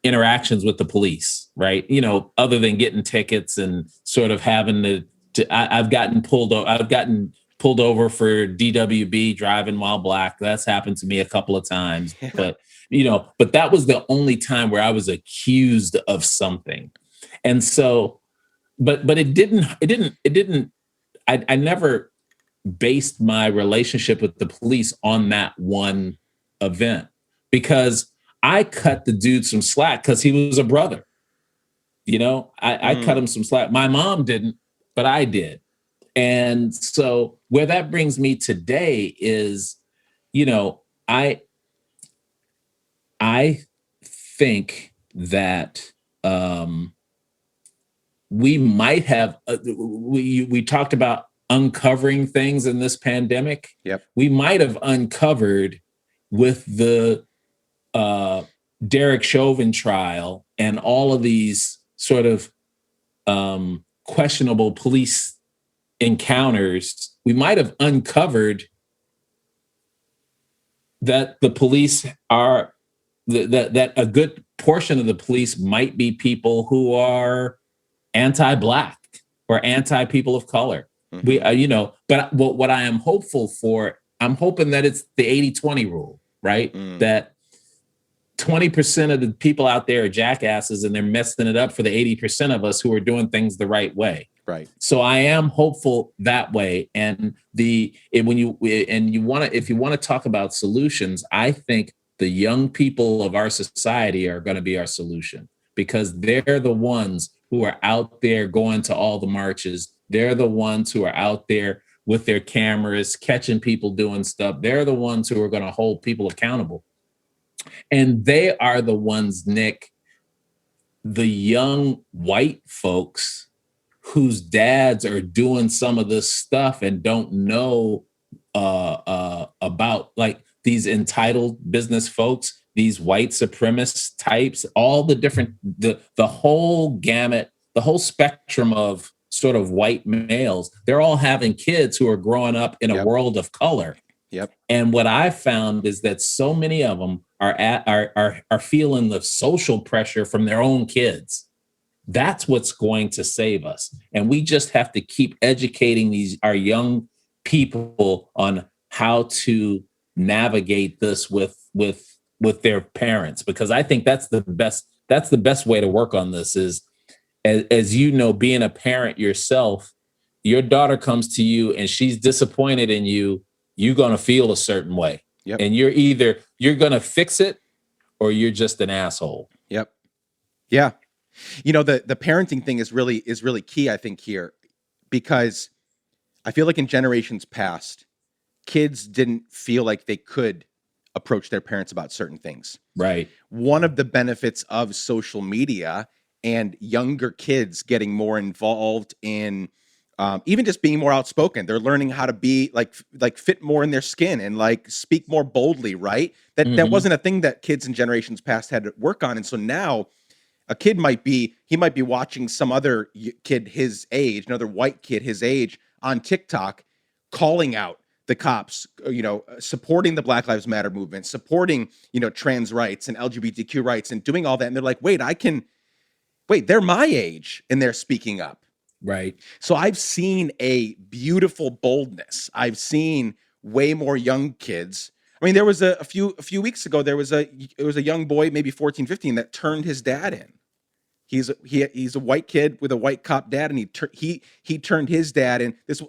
interactions with the police, right? Other than getting tickets and sort of having I've gotten pulled over for DWB, driving while black. That's happened to me a couple of times, but that was the only time where I was accused of something. And so, but I never based my relationship with the police on that one event, because I cut the dude some slack because he was a brother. I cut him some slack. My mom didn't, but I did. And so where that brings me today is, I think that we might have, we talked about uncovering things in this pandemic. Yep. We might have uncovered with the Derek Chauvin trial and all of these sort of questionable police encounters, we might have uncovered that the police are that a good portion of the police might be people who are anti-black or anti-people of color. We, but what I am hopeful for, I'm hoping that it's the 80-20 rule, right? That 20% of the people out there are jackasses and they're messing it up for the 80% of us who are doing things the right way. Right. So I am hopeful that way. And if you want to talk about solutions, I think the young people of our society are going to be our solution, because they're the ones who are out there going to all the marches. They're the ones who are out there with their cameras, catching people doing stuff. They're the ones who are going to hold people accountable. And they are the ones, Nick, the young white folks whose dads are doing some of this stuff and don't know about, like, these entitled business folks, these white supremacist types, all the different, the whole gamut, the whole spectrum of sort of white males. They're all having kids who are growing up in a world of color. Yep. And what I found is that so many of them are feeling the social pressure from their own kids. That's what's going to save us. And we just have to keep educating our young people on how to navigate this with their parents, because I think that's the best way to work on this. Is, as you know, being a parent yourself, your daughter comes to you and she's disappointed in you, you're going to feel a certain way. Yep. And you're going to fix it, or you're just an asshole. Yep. Yeah. You know, the parenting thing is really key, I think, here, because I feel like in generations past, kids didn't feel like they could approach their parents about certain things. Right. One of the benefits of social media and younger kids getting more involved in even just being more outspoken, they're learning how to be like fit more in their skin and like speak more boldly, right? That wasn't a thing that kids in generations past had to work on. And so now a kid might be watching some other kid his age, another white kid his age on TikTok, calling out the cops, supporting the Black Lives Matter movement, supporting, trans rights and LGBTQ rights, and doing all that. And they're like, wait, they're my age and they're speaking up. Right. So I've seen a beautiful boldness. I've seen way more young kids. I mean, there was a few weeks ago, it was a young boy, maybe 14, 15, that turned his dad in. He's a white kid with a white cop dad, and he turned his dad in. This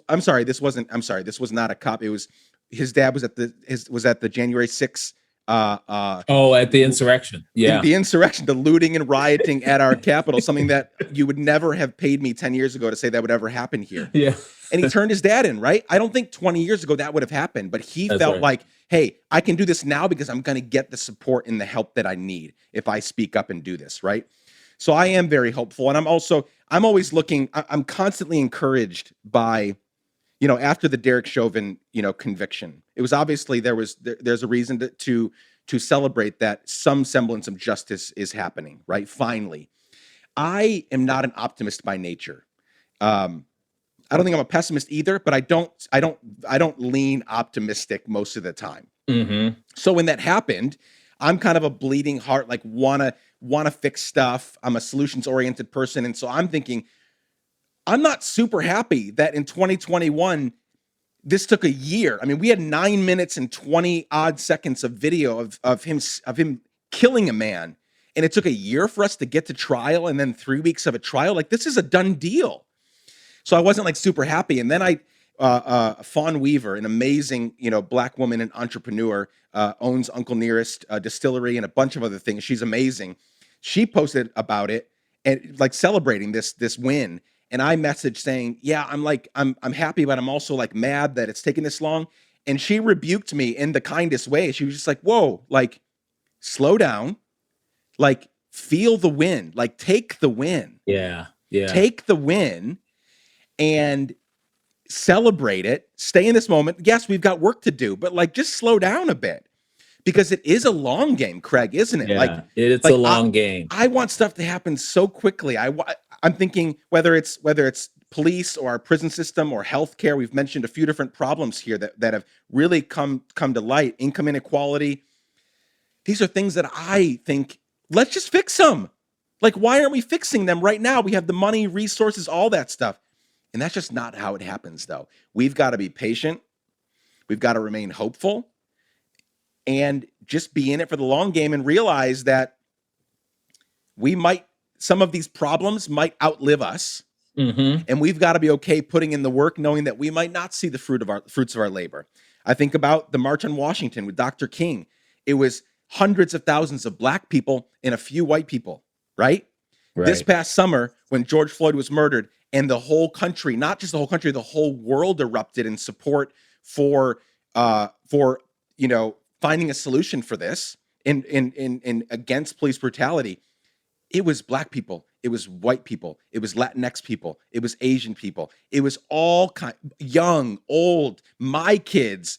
was not a cop. It was his dad was at the January 6th. At the insurrection. Yeah. The insurrection, the looting and rioting at our Capitol, something that you would never have paid me 10 years ago to say that would ever happen here. Yeah. And he turned his dad in, right? I don't think 20 years ago that would have happened, but he felt like, hey, I can do this now because I'm going to get the support and the help that I need if I speak up and do this, right? So I am very hopeful. And I'm always looking, I'm constantly encouraged by, after the Derek Chauvin, conviction, it was obviously there's a reason to celebrate that some semblance of justice is happening, right? Finally. I am not an optimist by nature. I don't think I'm a pessimist either, but I don't lean optimistic most of the time. Mm-hmm. So when that happened, I'm kind of a bleeding heart, like wanna fix stuff. I'm a solutions oriented person. And so I'm thinking, I'm not super happy that in 2021, this took a year. I mean, we had 9 minutes and 20 odd seconds of video of him killing a man. And it took a year for us to get to trial, and then 3 weeks of a trial. Like, this is a done deal. So I wasn't like super happy. And then Fawn Weaver, an amazing, Black woman and entrepreneur, owns Uncle Nearest Distillery and a bunch of other things. She's amazing. She posted about it and like celebrating this win. And I messaged saying, yeah, I'm happy, but I'm also like mad that it's taken this long. And she rebuked me in the kindest way. She was just like, whoa, like, slow down, like, feel the win, like, take the win. Yeah. Yeah. Take the win and celebrate it. Stay in this moment. Yes, we've got work to do, but like, just slow down a bit, because it is a long game, Craig, isn't it? Yeah, it's a long game. I want stuff to happen so quickly. I'm thinking whether it's police or our prison system or healthcare. We've mentioned a few different problems here that have really come to light. Income inequality. These are things that I think, let's just fix them. Like, why aren't we fixing them right now? We have the money, resources, all that stuff. And that's just not how it happens, though. We've got to be patient. We've got to remain hopeful and just be in it for the long game and realize that some of these problems might outlive us. Mm-hmm. And we've got to be okay putting in the work, knowing that we might not see the fruits of our labor. I think about the March on Washington with Dr. King. It was hundreds of thousands of Black people and a few white people, right? This past summer, when George Floyd was murdered, and the whole country, not just the whole country, the whole world erupted in support for finding a solution for this and against police brutality. it was Black people, it was white people, it was Latinx people, it was Asian people, it was all kind, young, old, my kids,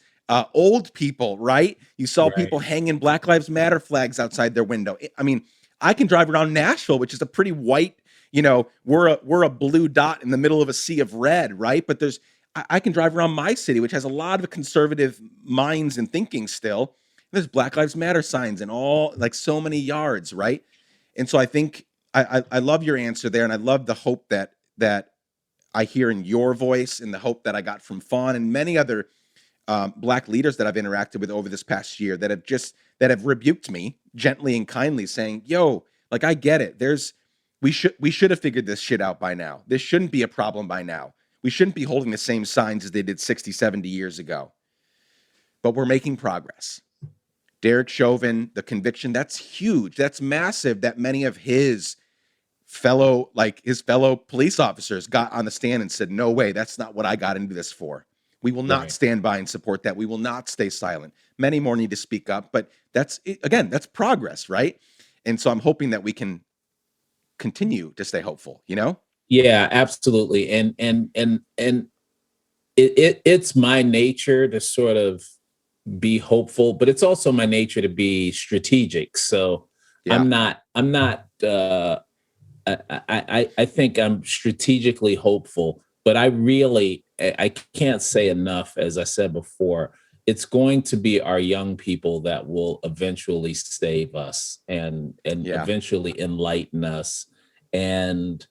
old people, right? You saw Right. people hanging Black Lives Matter flags outside their window. I mean, I can drive around Nashville, which is a pretty white, we're a blue dot in the middle of a sea of red, right? But I can drive around my city, which has a lot of conservative minds and thinking still. There's Black Lives Matter signs in all, like, so many yards, right? And so I think I love your answer there, and I love the hope that I hear in your voice, and the hope that I got from Fawn and many other Black leaders that I've interacted with over this past year that have rebuked me gently and kindly, saying, "Yo, like, I get it. We should have figured this shit out by now. This shouldn't be a problem by now. We shouldn't be holding the same signs as they did 60, 70 years ago. But we're making progress." Derek Chauvin, the conviction, that's huge. That's massive that many of his fellow police officers got on the stand and said, "No way, that's not what I got into this for. We will not Right. stand by and support that. We will not stay silent." Many more need to speak up, but again, that's progress, right? And so I'm hoping that we can continue to stay hopeful, Yeah, absolutely. And it's my nature to sort of be hopeful, but it's also my nature to be strategic. So Yeah. I'm not I think I'm strategically hopeful, but I can't say enough, as I said before, it's going to be our young people that will eventually save us and Yeah. eventually enlighten us. And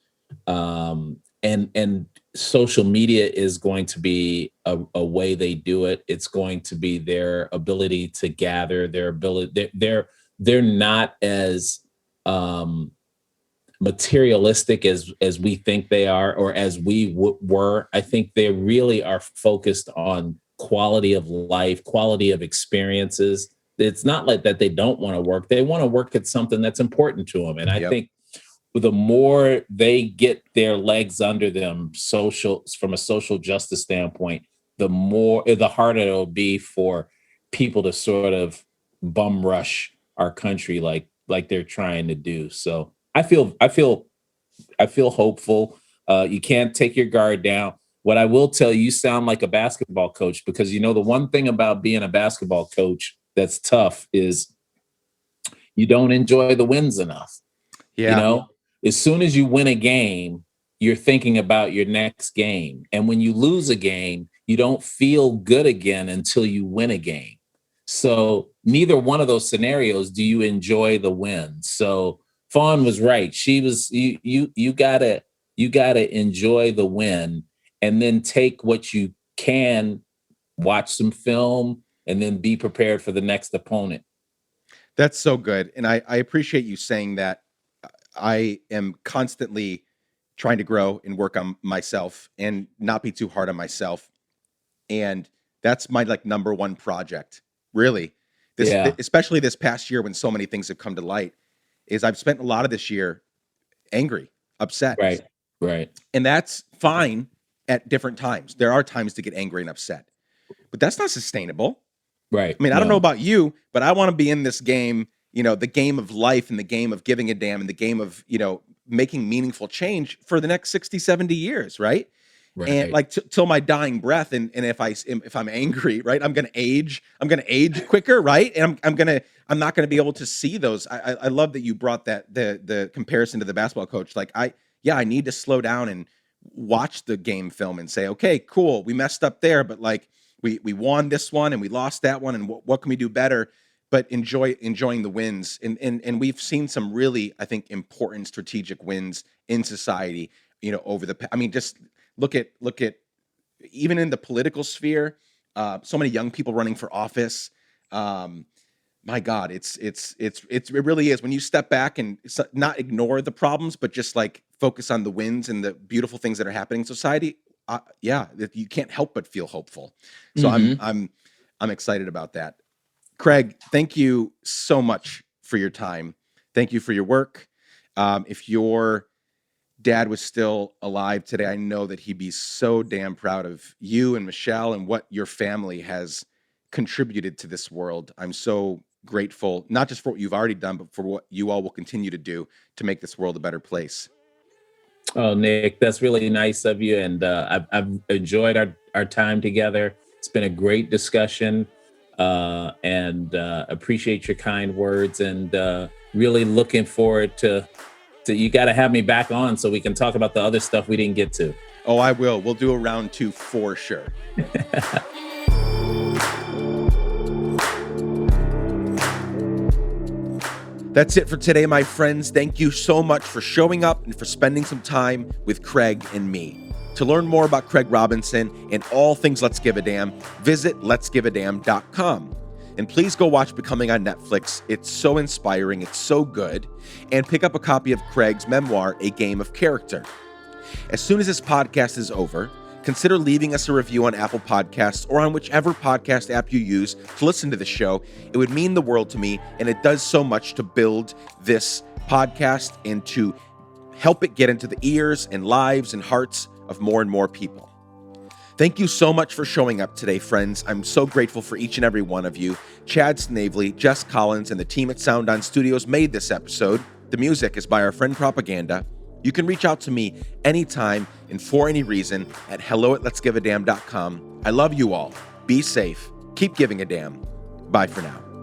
and social media is going to be a way they do it. It's going to be their ability to gather, their ability. They're not as materialistic as we think they are, or as we were. I think they really are focused on quality of life, quality of experiences. It's not like that they don't want to work. They want to work at something that's important to them. And I Yep. think the more they get their legs under them from a social justice standpoint, the harder it'll be for people to sort of bum rush our country like they're trying to do. So I feel hopeful. You can't take your guard down. What I will tell you, you sound like a basketball coach, because the one thing about being a basketball coach that's tough is you don't enjoy the wins enough. You Yeah. know, as soon as you win a game, you're thinking about your next game. And when you lose a game, you don't feel good again until you win a game. So neither one of those scenarios do you enjoy the win. So Fawn was right. She was you gotta enjoy the win, and then take what you can, watch some film, and then be prepared for the next opponent. That's so good. And I appreciate you saying that. I am constantly trying to grow and work on myself and not be too hard on myself. And that's my, like, number one project, really. Yeah, Especially this past year, when so many things have come to light, is I've spent a lot of this year angry, upset. right, right, And that's fine at different times. There are times to get angry and upset, but that's not sustainable. right. I mean, I don't know No, about you, but I want to be in this game, the game of life, and the game of giving a damn, and the game of, making meaningful change for the next 60, 70 years, right? And, right. like, till my dying breath. And if I'm angry, right, I'm going to age. I'm going to age quicker, right? And I'm not going to be able to see those. I love that you brought the comparison to the basketball coach. Like, I need to slow down and watch the game film and say, okay, cool, we messed up there, but, like, we won this one and we lost that one, and what can we do better? But enjoying the wins, and we've seen some really, I think, important strategic wins in society. I mean, just look at even in the political sphere, so many young people running for office. Um, my God, it really is, when you step back and not ignore the problems, but just, like, focus on the wins and the beautiful things that are happening in society. Yeah, that you can't help but feel hopeful. So I'm Hmm. I'm I'm excited about that. Craig, thank you so much for your time. Thank you for your work. If your dad was still alive today, I know that he'd be so damn proud of you and Michelle and what your family has contributed to this world. I'm so grateful, not just for what you've already done, but for what you all will continue to do to make this world a better place. Oh, Nick, that's really nice of you. And I've enjoyed our time together. It's been a great discussion, and appreciate your kind words, and really looking forward to you got to have me back on so we can talk about the other stuff we didn't get to. Oh, I will. We'll do a round 2 for sure. That's it for today, my friends. Thank you so much for showing up and for spending some time with Craig and me. To learn more about Craig Robinson and all things Let's Give a Damn, visit letsgiveadamn.com. And please go watch Becoming on Netflix. It's so inspiring. It's so good. And pick up a copy of Craig's memoir, A Game of Character. As soon as this podcast is over, consider leaving us a review on Apple Podcasts or on whichever podcast app you use to listen to the show. It would mean the world to me, and it does so much to build this podcast and to help it get into the ears and lives and hearts of more and more people. Thank you so much for showing up today, friends. I'm so grateful for each and every one of you. Chad Snavely, Jess Collins, and the team at Sound On Studios made this episode. The music is by our friend Propaganda. You can reach out to me anytime and for any reason at hello@letsgiveadamn.com. I love you all. Be safe. Keep giving a damn. Bye for now.